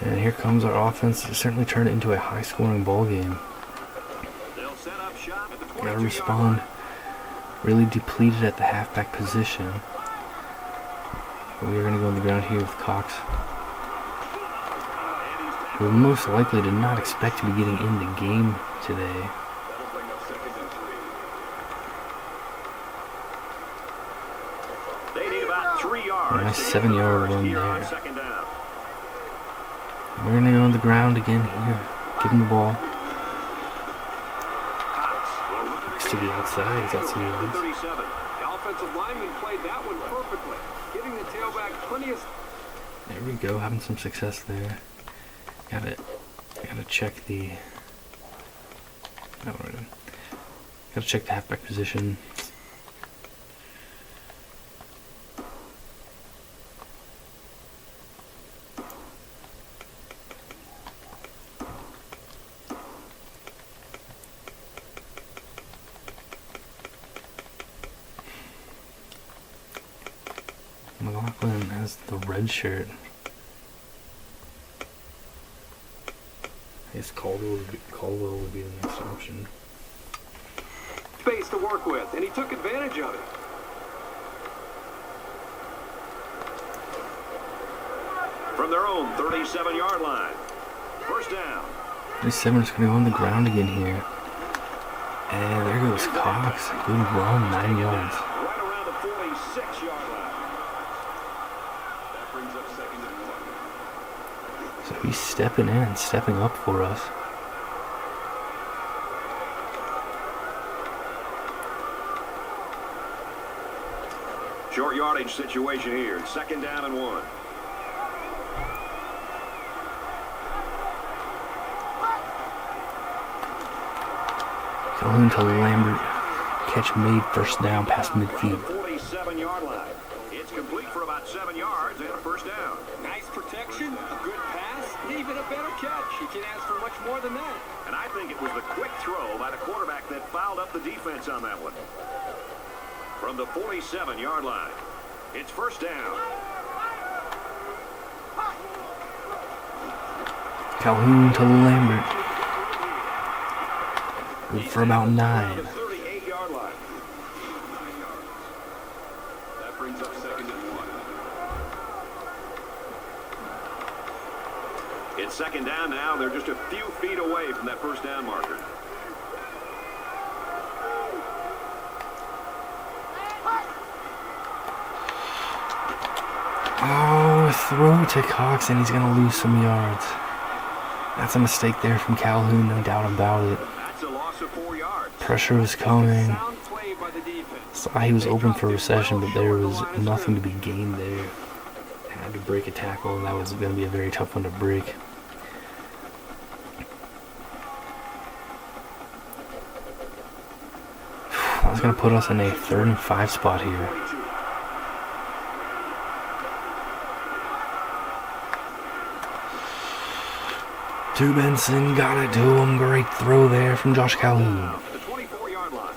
[SPEAKER 1] And here comes our offense to certainly turn it into a high-scoring ball game.
[SPEAKER 3] They'll set up shop at the 22-yard
[SPEAKER 1] Gotta respond.
[SPEAKER 3] line.
[SPEAKER 1] Really depleted at the halfback position. But we are going to go on the ground here with Cox, who most likely did not expect to be getting in the game today.
[SPEAKER 3] That'll bring up 2nd and 3. They need about 3 yards.
[SPEAKER 1] Nice
[SPEAKER 3] to get
[SPEAKER 1] 7-yard
[SPEAKER 3] first
[SPEAKER 1] run
[SPEAKER 3] here on
[SPEAKER 1] there.
[SPEAKER 3] second down.
[SPEAKER 1] We're going to go on the ground again here. Give him the ball. Next to the outside. He's got some yards.
[SPEAKER 3] 37.
[SPEAKER 4] The offensive lineman played that one perfectly, giving the tailback plenty of...
[SPEAKER 1] There we go, having some success there. Gotta check the... Oh, right. Gotta check the halfback position. McLaughlin has the red shirt. I guess Caldwell would be the next option.
[SPEAKER 4] space to work with, and he took advantage of it.
[SPEAKER 3] From their own 37-yard line. First down.
[SPEAKER 1] 37 is going to go on the ground again here. And there goes Cox. Good run, 9 yards.
[SPEAKER 3] Right around the 46-yard line. brings up 2nd and 1.
[SPEAKER 1] So he's stepping in, stepping up for us.
[SPEAKER 3] Short yardage situation here. 2nd down and 1.
[SPEAKER 1] Calhoun to Lambert. Catch made, 1st down, past midfield.
[SPEAKER 3] 47-yard line. It's complete for about 7 yards and a 1st down.
[SPEAKER 4] Nice protection, a good pass, and even a better catch. You can't ask for much more than that.
[SPEAKER 3] And I think it was the quick throw by the quarterback that fouled up the defense on that one. From the 47-yard line, it's 1st down.
[SPEAKER 1] Calhoun to Lambert. For about 9.
[SPEAKER 3] 38-yard line. That brings up 2nd and 1. It's 2nd down now. They're just a few feet away from that 1st down marker.
[SPEAKER 1] Oh, throw to Cox, and he's going to lose some yards. That's a mistake there from Calhoun, no doubt about it.
[SPEAKER 3] That's a loss of 4 yards.
[SPEAKER 1] Pressure was coming.
[SPEAKER 4] Sound play by the defense.
[SPEAKER 1] Saw he was open for recession, but there was nothing to be gained there. Had to break a tackle, and that was going to be a very tough one to break. That was going to put us in a 3rd and 5 spot here. To Benson, got it to him. Great throw there from Josh Calhoun.
[SPEAKER 3] The 24-yard line.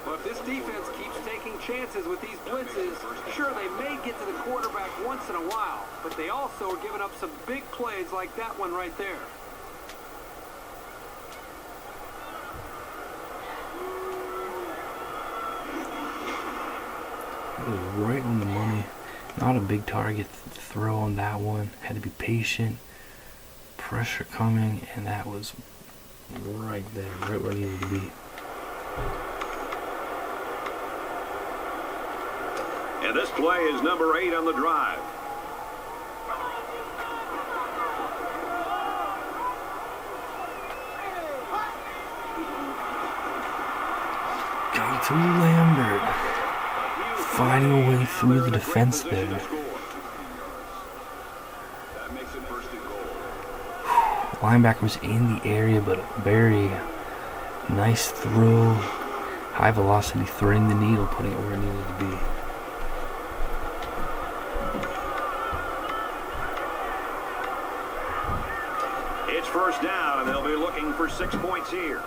[SPEAKER 4] But if this defense keeps taking chances with these blitzes, sure, they may get to the quarterback once in a while, but they also are giving up some big plays like that one right there.
[SPEAKER 1] That was right on the money. Not a big target throw on that one. Had to be patient. Pressure coming, and that was right there, right where it needed to be.
[SPEAKER 3] And this play is number 8 on the drive.
[SPEAKER 1] Got it to Lambert. Finding a way through the defense there.
[SPEAKER 3] That makes it 1st and goal.
[SPEAKER 1] Linebacker was in the area, but a very nice throw. High velocity, threading the needle, putting it where it needed to be.
[SPEAKER 3] It's 1st down, and they'll be looking for 6 points here.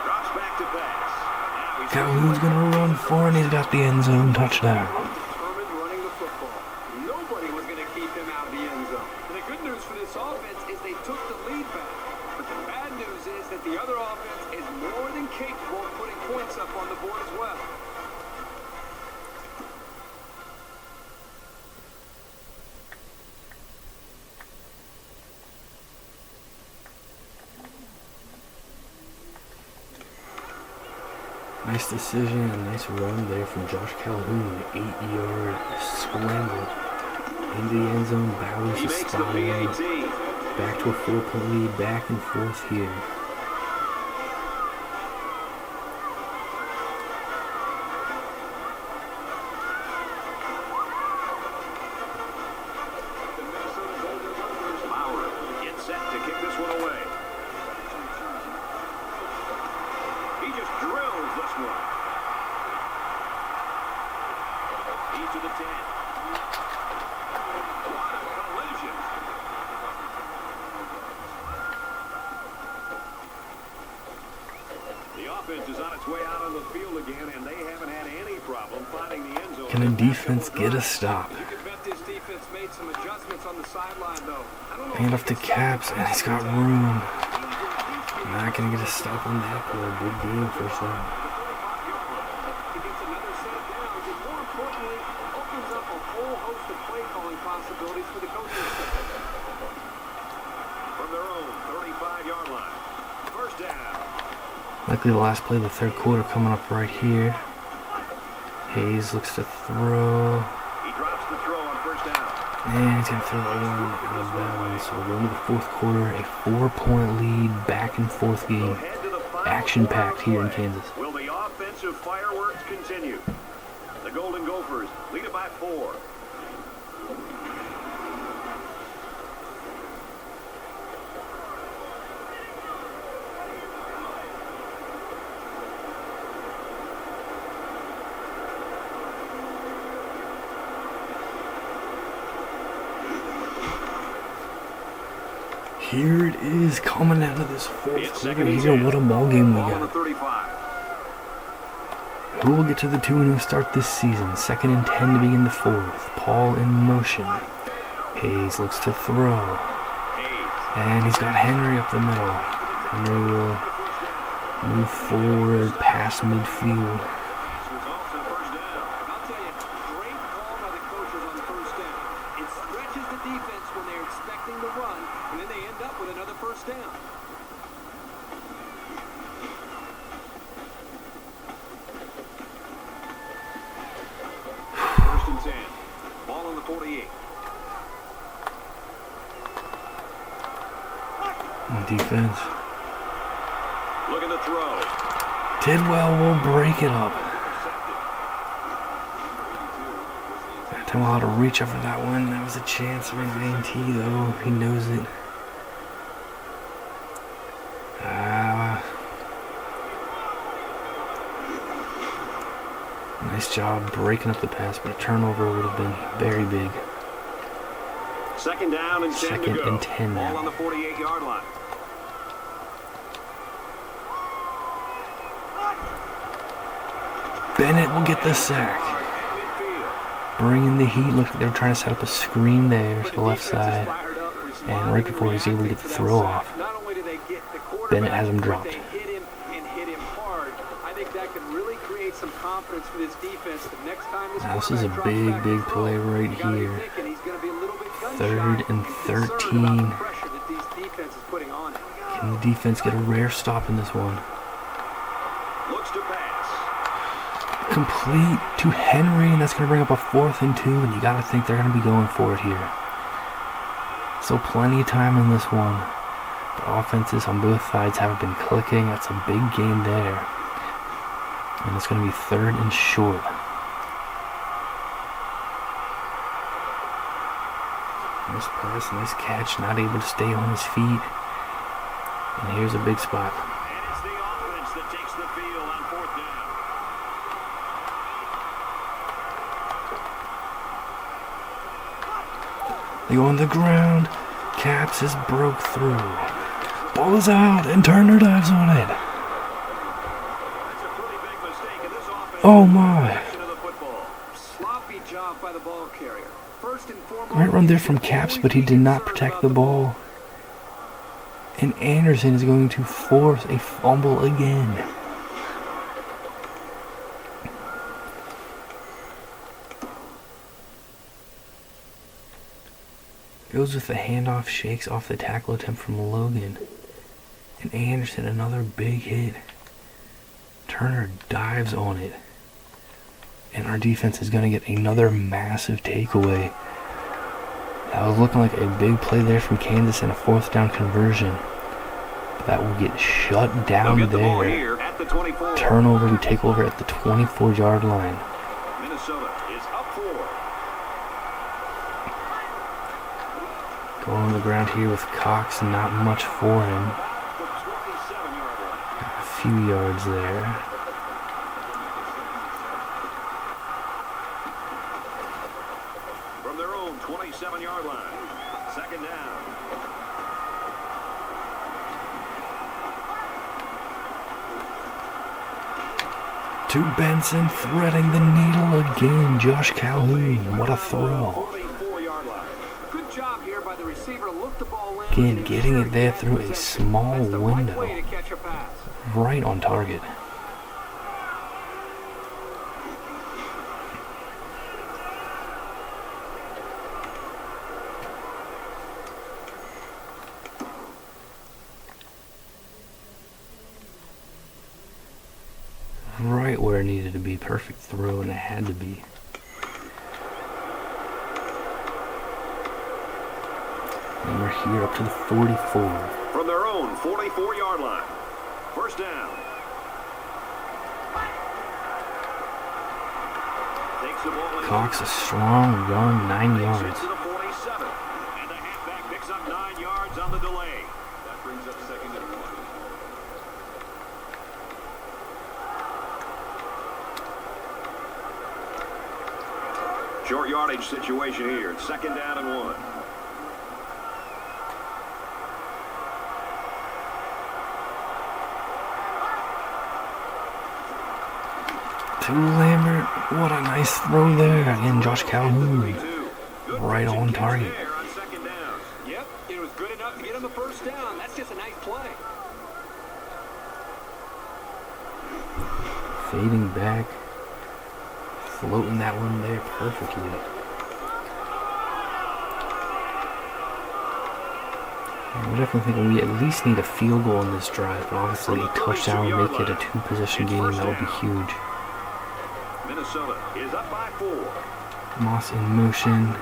[SPEAKER 3] Drops back to pass. Now he's
[SPEAKER 1] Calhoun's gonna run for it, and he's got the end zone touchdown.
[SPEAKER 4] Determined running the football. Nobody was going to keep him out of the end zone. And the good news for this offense is they took the lead back. But the bad news is that the other offense is more than capable of putting points up on the board as well.
[SPEAKER 1] Nice decision, a nice run there from Josh Calhoun. 8-yard scramble into the end zone. Bowers
[SPEAKER 3] He
[SPEAKER 1] is
[SPEAKER 3] makes the
[SPEAKER 1] spotted out.
[SPEAKER 3] PAT.
[SPEAKER 1] Back to a 4-point lead, back and forth here.
[SPEAKER 3] Bauer gets set to kick this one away. He just drills this one. He's to the 10. What a collision. The offense is on its way out on the field again, and they haven't had any problem finding the end zone.
[SPEAKER 1] Can the defense get a stop?
[SPEAKER 4] You can bet this defense made some adjustments on the sideline, though. I don't know
[SPEAKER 1] Hand
[SPEAKER 4] if
[SPEAKER 1] off to
[SPEAKER 4] you can stop
[SPEAKER 1] Caps, and he's got room. Not gonna get a stop on that play. Big game, 1st down.
[SPEAKER 4] He gets another set of downs, and more importantly, opens up a whole host of play calling possibilities for the coaching staff.
[SPEAKER 3] From their own 35-yard line. 1st down.
[SPEAKER 1] Likely the last play of the third quarter coming up right here. Hayes looks to throw.
[SPEAKER 3] He drops the throw on first down.
[SPEAKER 1] And he's going to throw that one out of bounds. So we're going to the fourth quarter. A 4-point lead, back and forth game.
[SPEAKER 3] Head to the final
[SPEAKER 1] Action-packed here in Kansas.
[SPEAKER 3] Will the offensive fireworks continue? The Golden Gophers lead it by 4.
[SPEAKER 1] Here it is, coming out of this fourth
[SPEAKER 3] It's
[SPEAKER 1] quarter.
[SPEAKER 3] second and
[SPEAKER 1] Here,
[SPEAKER 3] 10.
[SPEAKER 1] what a ball game we
[SPEAKER 3] Ball on the
[SPEAKER 1] got.
[SPEAKER 3] 35.
[SPEAKER 1] Who will get to the 2-0 start this season? 2nd and 10 to begin the fourth. Paul in motion. Hayes looks to throw. And he's got Henry up the middle. Henry will move forward past midfield.
[SPEAKER 4] I'll tell you, great call by the coaches on first down. It stretches the defense when they're expecting the run, and then they end up with another first down.
[SPEAKER 3] First and 10. Ball on the 48.
[SPEAKER 1] Defense.
[SPEAKER 3] Looking to throw.
[SPEAKER 1] Tidwell will break it up. Tell him how to reach up for that one. That was a chance for A&T though. He knows it. Nice job breaking up the pass, but a turnover would have been very big.
[SPEAKER 3] Second down and 10 to
[SPEAKER 1] Second
[SPEAKER 3] go.
[SPEAKER 1] and 10
[SPEAKER 3] Ball
[SPEAKER 1] now.
[SPEAKER 3] on the 48-yard line.
[SPEAKER 1] Bennett will get the sack.
[SPEAKER 3] At midfield.
[SPEAKER 1] Bringing the heat. Look, they were trying to set up a screen there to the left side. And right before he's able to get the throw off,
[SPEAKER 4] Not only do they get the quarterback,
[SPEAKER 1] Bennett has him
[SPEAKER 4] but
[SPEAKER 1] dropped.
[SPEAKER 4] they hit him and hit him hard. I think that could really create some confidence for this defense. The next time this
[SPEAKER 1] Now, this is a
[SPEAKER 4] quarterback drops back
[SPEAKER 1] big
[SPEAKER 4] to throw,
[SPEAKER 1] play right
[SPEAKER 4] you gotta be
[SPEAKER 1] here.
[SPEAKER 4] thinking he's gonna be a little bit gun-shy
[SPEAKER 1] 3rd and
[SPEAKER 4] concerned about
[SPEAKER 1] 13.
[SPEAKER 4] the pressure that these defenses putting on him.
[SPEAKER 1] Can the defense get a rare stop in this one?
[SPEAKER 3] Looks to pass.
[SPEAKER 1] Complete to Henry, and that's going to bring up a 4th and 2, and you got to think they're going to be going for it here. So plenty of time in this one. The offenses on both sides haven't been clicking. That's a big game there. And it's going to be 3rd and short. Nice pass, nice catch, not able to stay on his feet. And here's a big spot.
[SPEAKER 3] And it's the offense that takes the field on 4th down.
[SPEAKER 1] They go on the ground. Caps has broke through. Ball is out, and Turner dives on it.
[SPEAKER 3] That's a pretty big mistake in this offense.
[SPEAKER 1] Oh my.
[SPEAKER 3] Possession of the football.
[SPEAKER 4] Sloppy job by the ball carrier. First and foremost,
[SPEAKER 1] Great run there from Caps, but he did not protect the ball. And Anderson is going to force a fumble again. Goes with the handoff, shakes off the tackle attempt from Logan. And Anderson, another big hit. Turner dives on it. And our defense is going to get another massive takeaway. That was looking like a big play there from Kansas and a 4th down conversion. But that will get shut
[SPEAKER 3] They'll
[SPEAKER 1] down
[SPEAKER 3] get the ball
[SPEAKER 1] there.
[SPEAKER 3] here at the 24.
[SPEAKER 1] Turnover, we take over at the 24-yard line.
[SPEAKER 3] Minnesota is up 4.
[SPEAKER 1] Going on the ground here with Cox, not much for him.
[SPEAKER 3] The 27-yard line.
[SPEAKER 1] A few yards there.
[SPEAKER 3] From their own 27-yard line. Second down.
[SPEAKER 1] To Benson, threading the needle again. Josh Calhoun, what a throw.
[SPEAKER 3] 44-yard line.
[SPEAKER 4] good job here by the receiver. Look the ball in.
[SPEAKER 1] Again, getting it there through a small
[SPEAKER 4] That's the right
[SPEAKER 1] window.
[SPEAKER 4] way to catch a pass.
[SPEAKER 1] Right on target. right where it needed to be. Perfect throw, and it had to be. And we're here up to the 44.
[SPEAKER 3] From their own 44-yard line. First down. Takes the ball.
[SPEAKER 1] Cox, a strong run, 9 yards.
[SPEAKER 3] To the 47. And the halfback picks up 9 yards on the delay. That brings up 2nd and 1. Short yardage situation here. It's 2nd down and 1.
[SPEAKER 1] To Lambert, what a nice throw there. Again, Josh Calhoun, right on target.
[SPEAKER 4] Yep, it was good enough to get him the first down. That's just a nice play.
[SPEAKER 1] Fading back, floating that one there perfectly. And we're definitely thinking we at least need a field goal in this drive, but obviously a touchdown would make it a 2-possession game. That would be huge.
[SPEAKER 3] Minnesota is up by 4.
[SPEAKER 1] Moss in motion.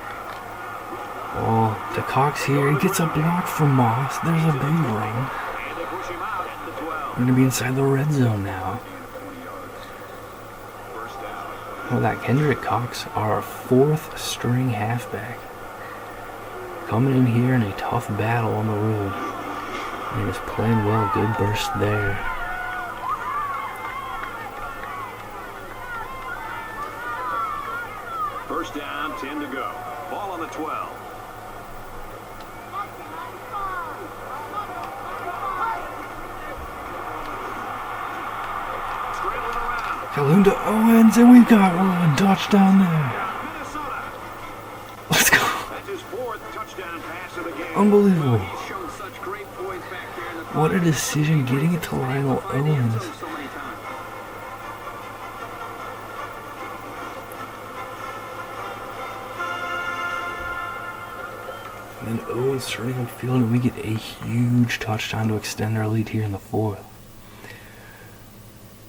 [SPEAKER 1] Oh, to Cox here. He gets a block from Moss. There's a big run.
[SPEAKER 3] And they push him out at the 12.
[SPEAKER 1] We're going to be inside the red zone now. Well, that Kendrick Cox, our 4th string halfback, coming in here in a tough battle on the road. And is playing well. Good burst there.
[SPEAKER 3] First down, 10 to go. Ball on the 12. Scrambling around.
[SPEAKER 1] Calhoun to Owens, and we've got one touchdown there.
[SPEAKER 3] Minnesota.
[SPEAKER 1] Let's go.
[SPEAKER 3] That's his 4th touchdown pass of the game.
[SPEAKER 1] Unbelievable.
[SPEAKER 4] He's shown such great poise back there in the
[SPEAKER 1] What a decision getting it to Lionel Owens.
[SPEAKER 4] so many times.
[SPEAKER 1] And then Owens turning on field, and we get a huge touchdown to extend our lead here in the 4th.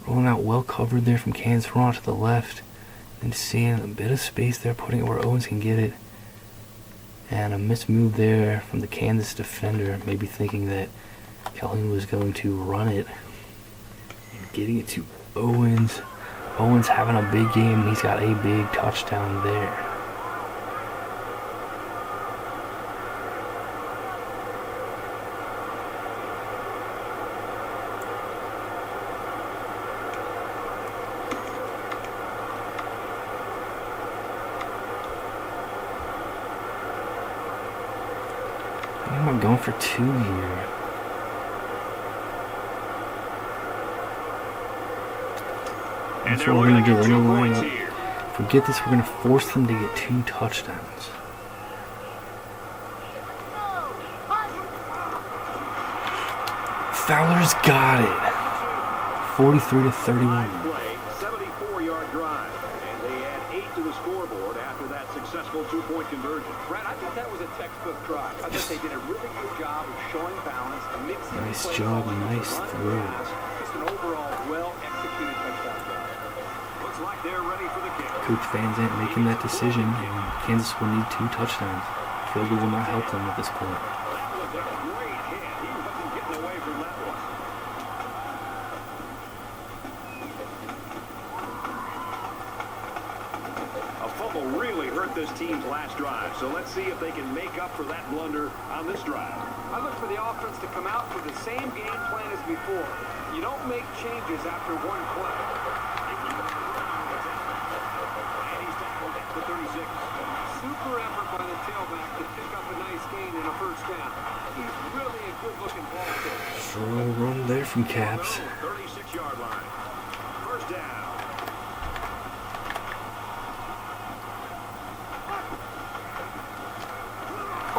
[SPEAKER 1] Rolling out well covered there from Kansas front to the left. And seeing a bit of space there, putting it where Owens can get it. And a missed move there from the Kansas defender, maybe thinking that Calhoun was going to run it. And getting it to Owens. Owens having a big game, and he's got a big touchdown there. I'm going for 2 here.
[SPEAKER 3] And
[SPEAKER 1] That's what we're going to do. We're going to line up. If we get this, we're going to force them to get 2 touchdowns. Fowler's got it. 43-31.
[SPEAKER 3] 74-yard drive. And they add 8 to the scoreboard after that successful 2-point conversion.
[SPEAKER 4] Brad, I thought that was a textbook drive. I thought they did a really good job of showing balance, mixing
[SPEAKER 1] Nice
[SPEAKER 4] plays
[SPEAKER 1] job,
[SPEAKER 4] off the
[SPEAKER 1] nice
[SPEAKER 4] run and
[SPEAKER 1] throw.
[SPEAKER 4] pass. Just an overall well-executed touchdown drive.
[SPEAKER 3] Looks like they're ready for the kick.
[SPEAKER 1] Coach Van Zandt making that decision, and Kansas will need 2 touchdowns. Field goal will not help them at this point.
[SPEAKER 3] That was a great hit. He wasn't getting away from that one. A fumble really hurt this team's last drive, so let's see if they can make up for that blunder on this drive.
[SPEAKER 4] I look for the offense to come out with the same game plan as before. You don't make changes after one play.
[SPEAKER 3] And he's tackled at the 36.
[SPEAKER 4] Super effort by the tailback to pick up a nice gain in a first down. He's really a good-looking ball player.
[SPEAKER 1] Strong run there from Caps.
[SPEAKER 3] 36-yard line. First down.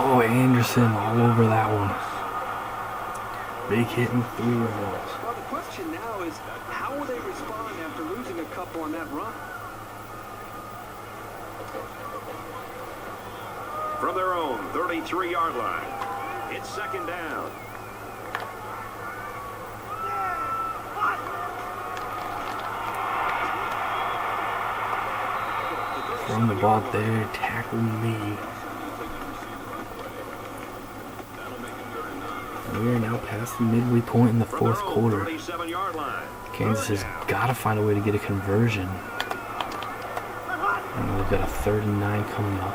[SPEAKER 1] Oh, Anderson all over that one. Big hit and 3 balls.
[SPEAKER 4] Well, the question now is, how will they respond after losing a couple on that run?
[SPEAKER 3] From their own 33-yard line. It's 2nd down.
[SPEAKER 1] throwing the ball there, tackled me. And we are now past the midway point in the fourth quarter. Kansas has got to find a way to get a conversion. And they've got a 3rd and 9 coming up.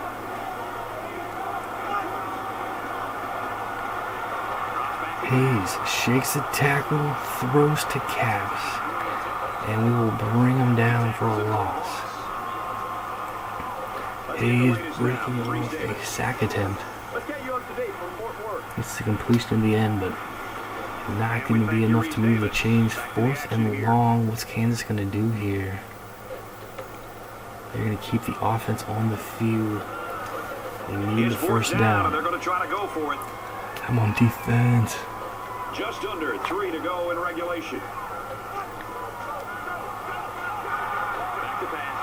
[SPEAKER 1] Hayes shakes a tackle, throws to Caps, and we will bring him down for a loss. Hayes breaking off a sack attempt. It's the completion in the end, but not going to be enough to move the chains. 4th and long. What's Kansas going to do here? They're going to keep the offense on the field. They need the first down.
[SPEAKER 3] They're going to try to go for it.
[SPEAKER 1] I'm on defense.
[SPEAKER 3] Just under 3 to go in regulation. Back to pass.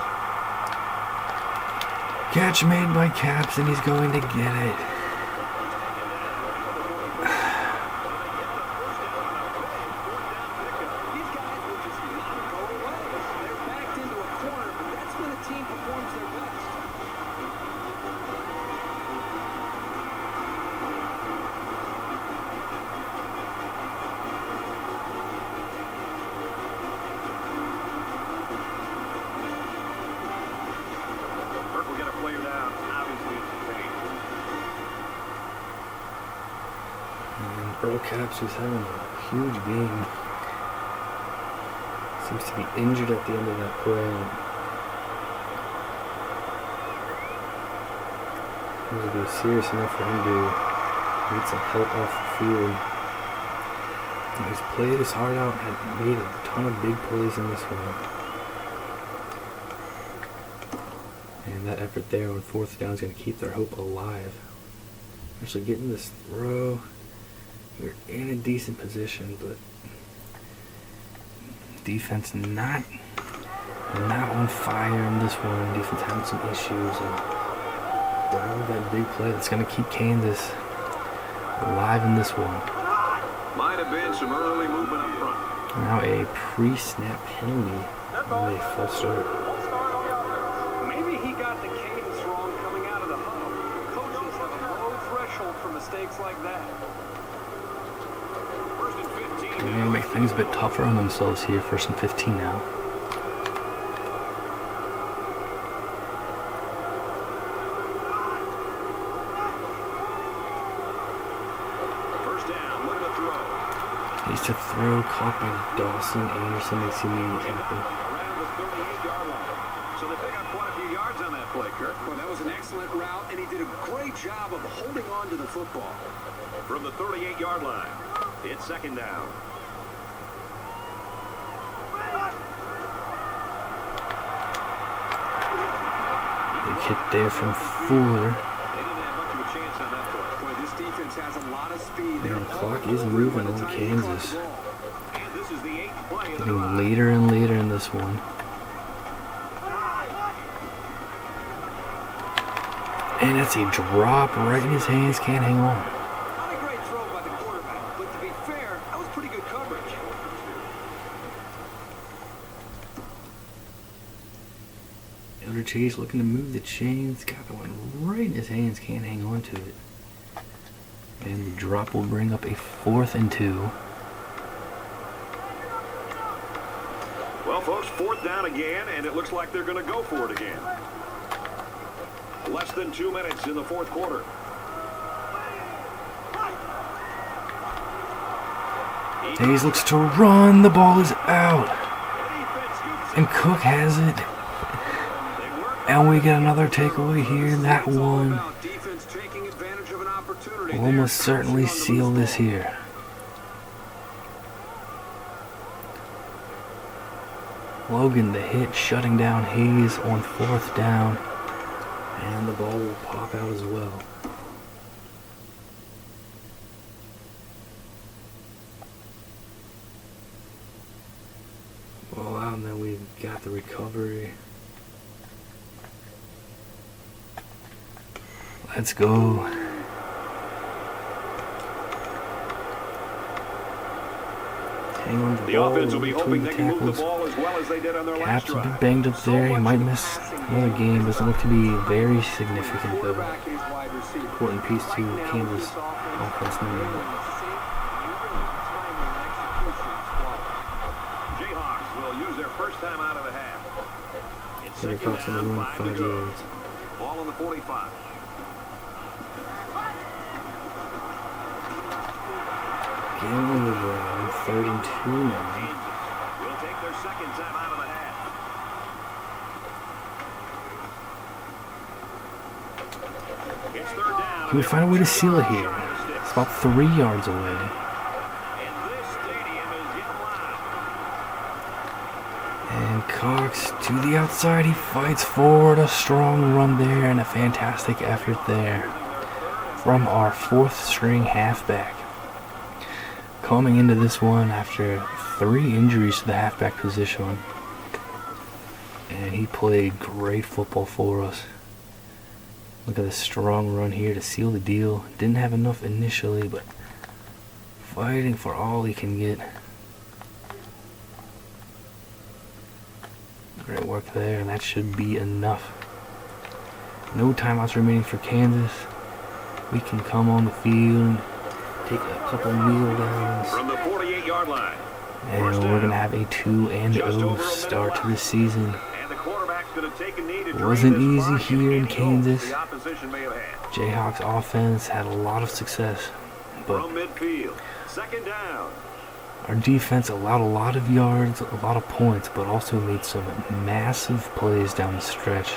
[SPEAKER 1] Catch made by Caps, and he's going to get it. Earl Caps, who's having a huge game, seems to be injured at the end of that play. It would be serious enough for him to need some help off the field. And he's played his heart out and made a ton of big plays in this one. And that effort there on 4th down is going to keep their hope alive. Actually getting this throw. We're in a decent position, but defense not on fire in this one. Defense having some issues, and around that big play that's going to keep Kansas alive in this one.
[SPEAKER 3] Might have been some early movement up front.
[SPEAKER 1] Now a pre-snap penalty on a false start.
[SPEAKER 4] Maybe he got the cadence wrong coming out of the huddle. Coaches have a low threshold for mistakes like that.
[SPEAKER 1] They're going to make things a bit tougher on themselves here. 1st and 15 now.
[SPEAKER 3] First down, look at the throw.
[SPEAKER 1] Needs to throw, caught by Dawson. Anderson makes the immediate tackle.
[SPEAKER 3] Around the 38-yard line. So they pick up quite a few yards on that play, Kirk.
[SPEAKER 4] Well, that was an excellent route, and he did a great job of holding on to the football.
[SPEAKER 3] From the 38-yard line, it's 2nd down.
[SPEAKER 1] Big hit there from Fuller. And the clock is moving on Kansas. Getting later and later in this one. And it's a drop right in his hands. Can't hang on.
[SPEAKER 4] Not a great throw by the quarterback, but to be fair, that was pretty good coverage.
[SPEAKER 1] Elder Chase looking to move the chains. Got the one right in his hands. Can't hang on to it. And the drop will bring up a 4th and 2.
[SPEAKER 3] Well, folks, 4th down again, and it looks like they're going to go for it again. Less than 2 minutes in the 4th quarter.
[SPEAKER 1] Hayes looks to run. The ball is out. And Cook has it. And we get another takeaway here. That one will almost certainly seal this here. Logan, the hit, shutting down Hayes on 4th down. And the ball will pop out as well. Ball out, and then we've got the recovery. Let's go. hang on to the
[SPEAKER 3] The
[SPEAKER 1] ball
[SPEAKER 3] offense will be
[SPEAKER 1] between
[SPEAKER 3] hoping
[SPEAKER 1] the
[SPEAKER 3] they can move the
[SPEAKER 1] tackles.
[SPEAKER 3] ball as well as they did on their last
[SPEAKER 1] Caps a bit
[SPEAKER 3] drive.
[SPEAKER 1] banged up there. He might miss another game. Doesn't look to be very significant though.
[SPEAKER 4] Quarterback is wide receiver.
[SPEAKER 1] Important piece to
[SPEAKER 4] Right now,
[SPEAKER 1] Kansas
[SPEAKER 4] this offense
[SPEAKER 1] offense
[SPEAKER 4] is
[SPEAKER 1] now.
[SPEAKER 4] safe, timing, execution squad.
[SPEAKER 3] Jayhawks will use their first time out of the half. It's
[SPEAKER 1] Here
[SPEAKER 3] second
[SPEAKER 1] Fox in the
[SPEAKER 3] down,
[SPEAKER 1] room,
[SPEAKER 3] 5 to
[SPEAKER 1] 5
[SPEAKER 3] go.
[SPEAKER 1] yards.
[SPEAKER 3] Ball on the 45.
[SPEAKER 1] Game on the ground, 3rd and 2 now.
[SPEAKER 3] Kansas will take their second time out of the half. It's 3rd down.
[SPEAKER 1] Can we find a way to seal it here? It's about 3 yards away.
[SPEAKER 3] And this stadium is getting loud.
[SPEAKER 1] And Cox to the outside. He fights forward. A strong run there and a fantastic effort there from our 4th string halfback. Coming into this one after 3 injuries to the halfback position. And he played great football for us. Look at this strong run here to seal the deal. Didn't have enough initially, but fighting for all he can get. Great work there, and that should be enough. No timeouts remaining for Kansas. We can come on the field, take a couple kneel downs,
[SPEAKER 3] From the 48-yard line.
[SPEAKER 1] and we're going to have a 2-0 start to the season.
[SPEAKER 3] And the quarterback's going to take a knee to
[SPEAKER 1] Wasn't
[SPEAKER 3] drain this
[SPEAKER 1] easy
[SPEAKER 3] clock
[SPEAKER 1] here in
[SPEAKER 3] and any hopes
[SPEAKER 1] Kansas.
[SPEAKER 3] the opposition may have had.
[SPEAKER 1] Jayhawks offense had a lot of success, but
[SPEAKER 3] From midfield, second down.
[SPEAKER 1] our defense allowed a lot of yards, a lot of points, but also made some massive plays down the stretch.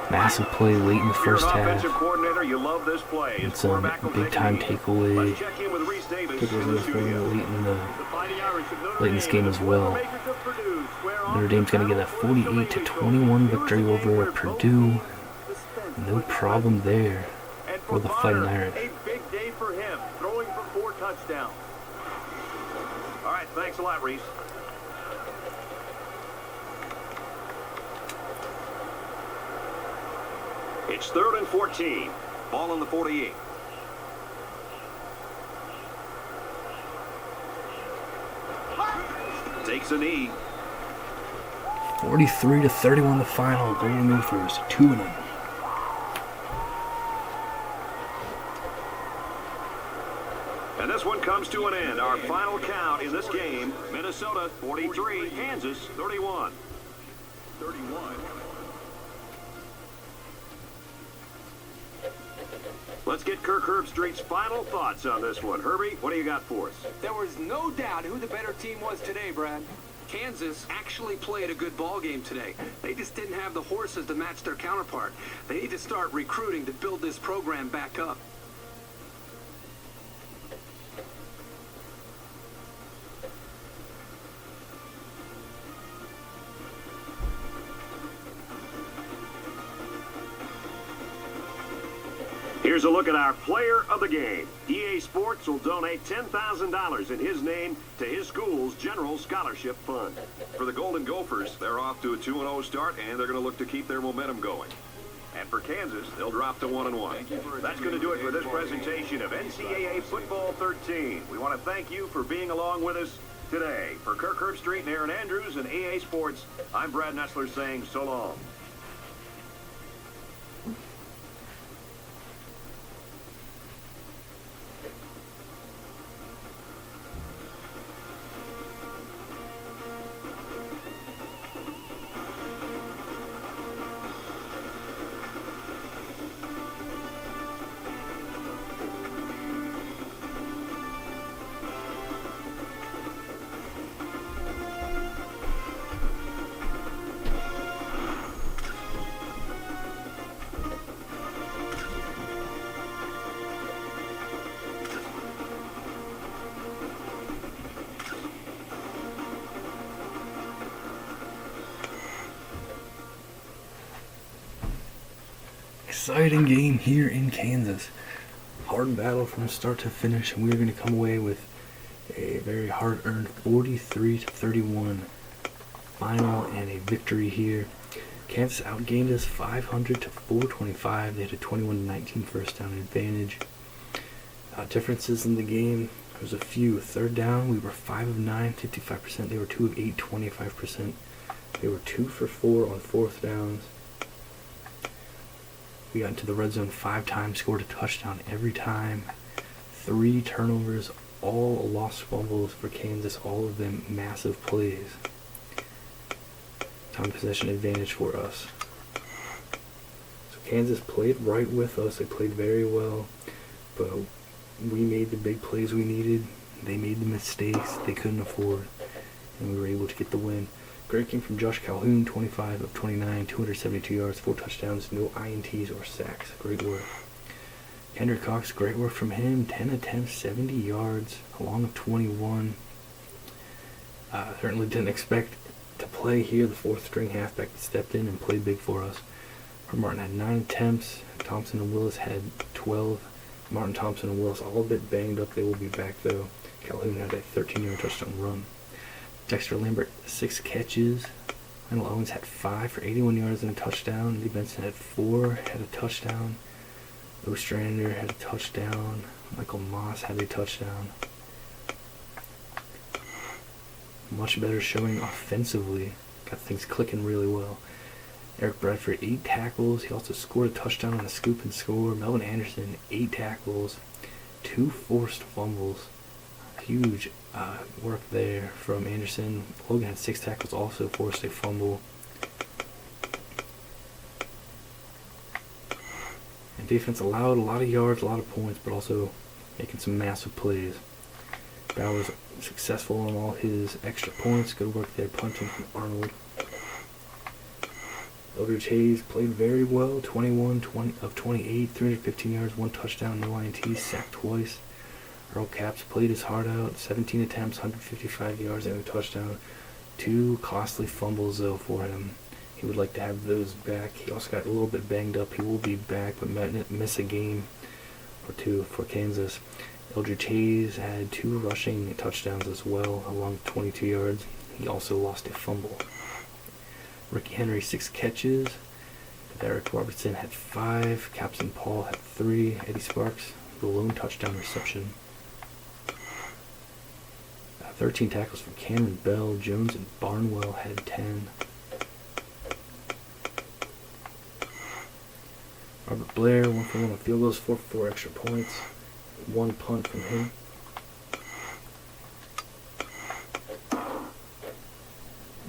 [SPEAKER 1] Massive play late in the
[SPEAKER 3] If you're
[SPEAKER 1] first
[SPEAKER 3] an
[SPEAKER 1] half.
[SPEAKER 3] offensive coordinator, you love this play.
[SPEAKER 1] And
[SPEAKER 3] His
[SPEAKER 1] some
[SPEAKER 3] quarterback will take a
[SPEAKER 1] big-time
[SPEAKER 3] knee.
[SPEAKER 1] takeaway.
[SPEAKER 3] Let's check in with Reese Davis
[SPEAKER 1] Takeaways
[SPEAKER 3] in
[SPEAKER 1] in
[SPEAKER 3] the
[SPEAKER 1] this game
[SPEAKER 3] studio.
[SPEAKER 1] late in the
[SPEAKER 2] The Fighting Irish of Notre
[SPEAKER 1] late in this
[SPEAKER 2] Dame
[SPEAKER 1] game
[SPEAKER 2] and
[SPEAKER 1] as
[SPEAKER 2] the
[SPEAKER 1] well.
[SPEAKER 2] Boilermakers of Purdue square off
[SPEAKER 1] Notre Dame's going to get that 48-21 victory over Purdue. No problem there
[SPEAKER 2] And
[SPEAKER 1] for the Fighting
[SPEAKER 2] Bonner,
[SPEAKER 1] Irish.
[SPEAKER 2] a big day for him, throwing for 4 touchdowns.
[SPEAKER 3] All right, thanks a lot, Reese. It's 3rd and 14. Ball on the 48. Takes a knee.
[SPEAKER 1] 43-31 the final. Golden Gophers 2-0.
[SPEAKER 3] And this one comes to an end. Our final count in this game, Minnesota 43, Kansas 31.
[SPEAKER 2] 31.
[SPEAKER 3] Let's get Kirk Herbstreit's final thoughts on this one. Herbie, what do you got for us?
[SPEAKER 4] There was no doubt who the better team was today, Brad. Kansas actually played a good ball game today. They just didn't have the horses to match their counterpart. They need to start recruiting to build this program back up.
[SPEAKER 3] Here's a look at our player of the game. EA Sports will donate $10,000 in his name to his school's General Scholarship Fund. For the Golden Gophers, they're off to a 2-0 start, and they're going to look to keep their momentum going. And for Kansas, they'll drop to 1-1. That's going to do it for this presentation of NCAA Football 13. We want to thank you for being along with us today. For Kirk Herbstreit and Aaron Andrews and EA Sports, I'm Brad Nessler saying so long.
[SPEAKER 1] Exciting game here in Kansas. Hard battle from start to finish, and we're going to come away with a very hard-earned 43-31 final and a victory here. Kansas outgained us 500 to 425. They had a 21-19 first down advantage. Differences in the game. There's a few. Third down, we were 5 of 9, 55%. They were 2 of 8, 25%. They were 2 for 4 on fourth downs. We got into the red zone 5 times, scored a touchdown every time. 3 turnovers, all lost fumbles for Kansas, all of them massive plays. Time possession advantage for us. So Kansas played right with us. They played very well, but we made the big plays we needed. They made the mistakes they couldn't afford, and we were able to get the win. Great game from Josh Calhoun, 25 of 29, 272 yards, 4 touchdowns, no INTs or sacks. Great work. Kendrick Cox, great work from him. 10 attempts, 70 yards, a long of 21. Certainly didn't expect to play here. The fourth string halfback stepped in and played big for us. Martin had 9 attempts. Thompson and Willis had 12. Martin, Thompson, and Willis all a bit banged up. They will be back though. Calhoun had a 13-yard touchdown run. Dexter Lambert, 6 catches. Randall Owens had 5 for 81 yards and a touchdown. Lee Benson had 4, had a touchdown. Ostrander had a touchdown. Michael Moss had a touchdown. Much better showing offensively. Got things clicking really well. Eric Bradford, 8 tackles. He also scored a touchdown on a scoop and score. Melvin Anderson, 8 tackles. 2 forced fumbles. Huge work there from Anderson. Logan had 6 tackles, also forced a fumble. And defense allowed a lot of yards, a lot of points, but also making some massive plays. Bowers successful on all his extra points. Good work there, punting from Arnold. Eldridge Hayes played very well. 21 of 28, 315 yards, 1 touchdown, no INTs, sacked twice. Earl Capps played his heart out. 17 attempts, 155 yards, and a touchdown. 2 costly fumbles, though, for him. He would like to have those back. He also got a little bit banged up. He will be back, but might miss a game or 2 for Kansas. Eldridge Hayes had 2 rushing touchdowns as well, along 22 yards. He also lost a fumble. Ricky Henry, 6 catches. Eric Robertson had 5. Capson Paul had 3. Eddie Sparks, the lone touchdown reception. 13 tackles from Cameron Bell. Jones and Barnwell had 10. Robert Blair, 1 for 1 on field goals, 4 for 4 extra points. 1 punt from him.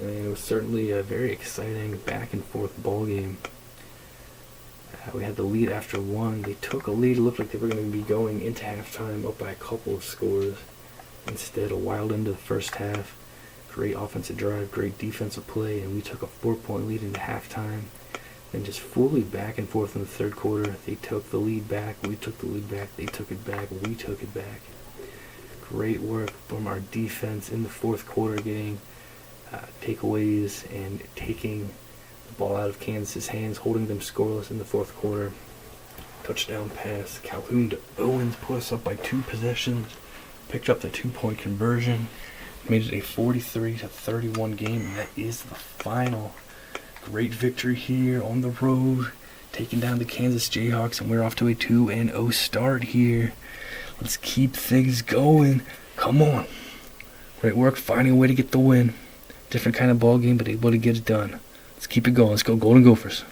[SPEAKER 1] And it was certainly a very exciting back and forth ball game. We had the lead after 1. They took a lead. It looked like they were going to be going into halftime up by a couple of scores. Instead, a wild end of the first half. Great offensive drive, great defensive play, and we took a 4-point lead into halftime. Then just fully back and forth in the third quarter. They took the lead back, we took the lead back, they took it back, we took it back. Great work from our defense in the fourth quarter, getting takeaways and taking the ball out of Kansas' hands, holding them scoreless in the fourth quarter. Touchdown pass. Calhoun to Owens put us up by 2 possessions. Picked up the 2-point conversion. Made it a 43-31 game, and that is the final. Great victory here on the road, taking down the Kansas Jayhawks, and we're off to a 2-0 start here. Let's keep things going. Come on. Great work finding a way to get the win. Different kind of ball game, but able to get it done. Let's keep it going. Let's go Golden Gophers.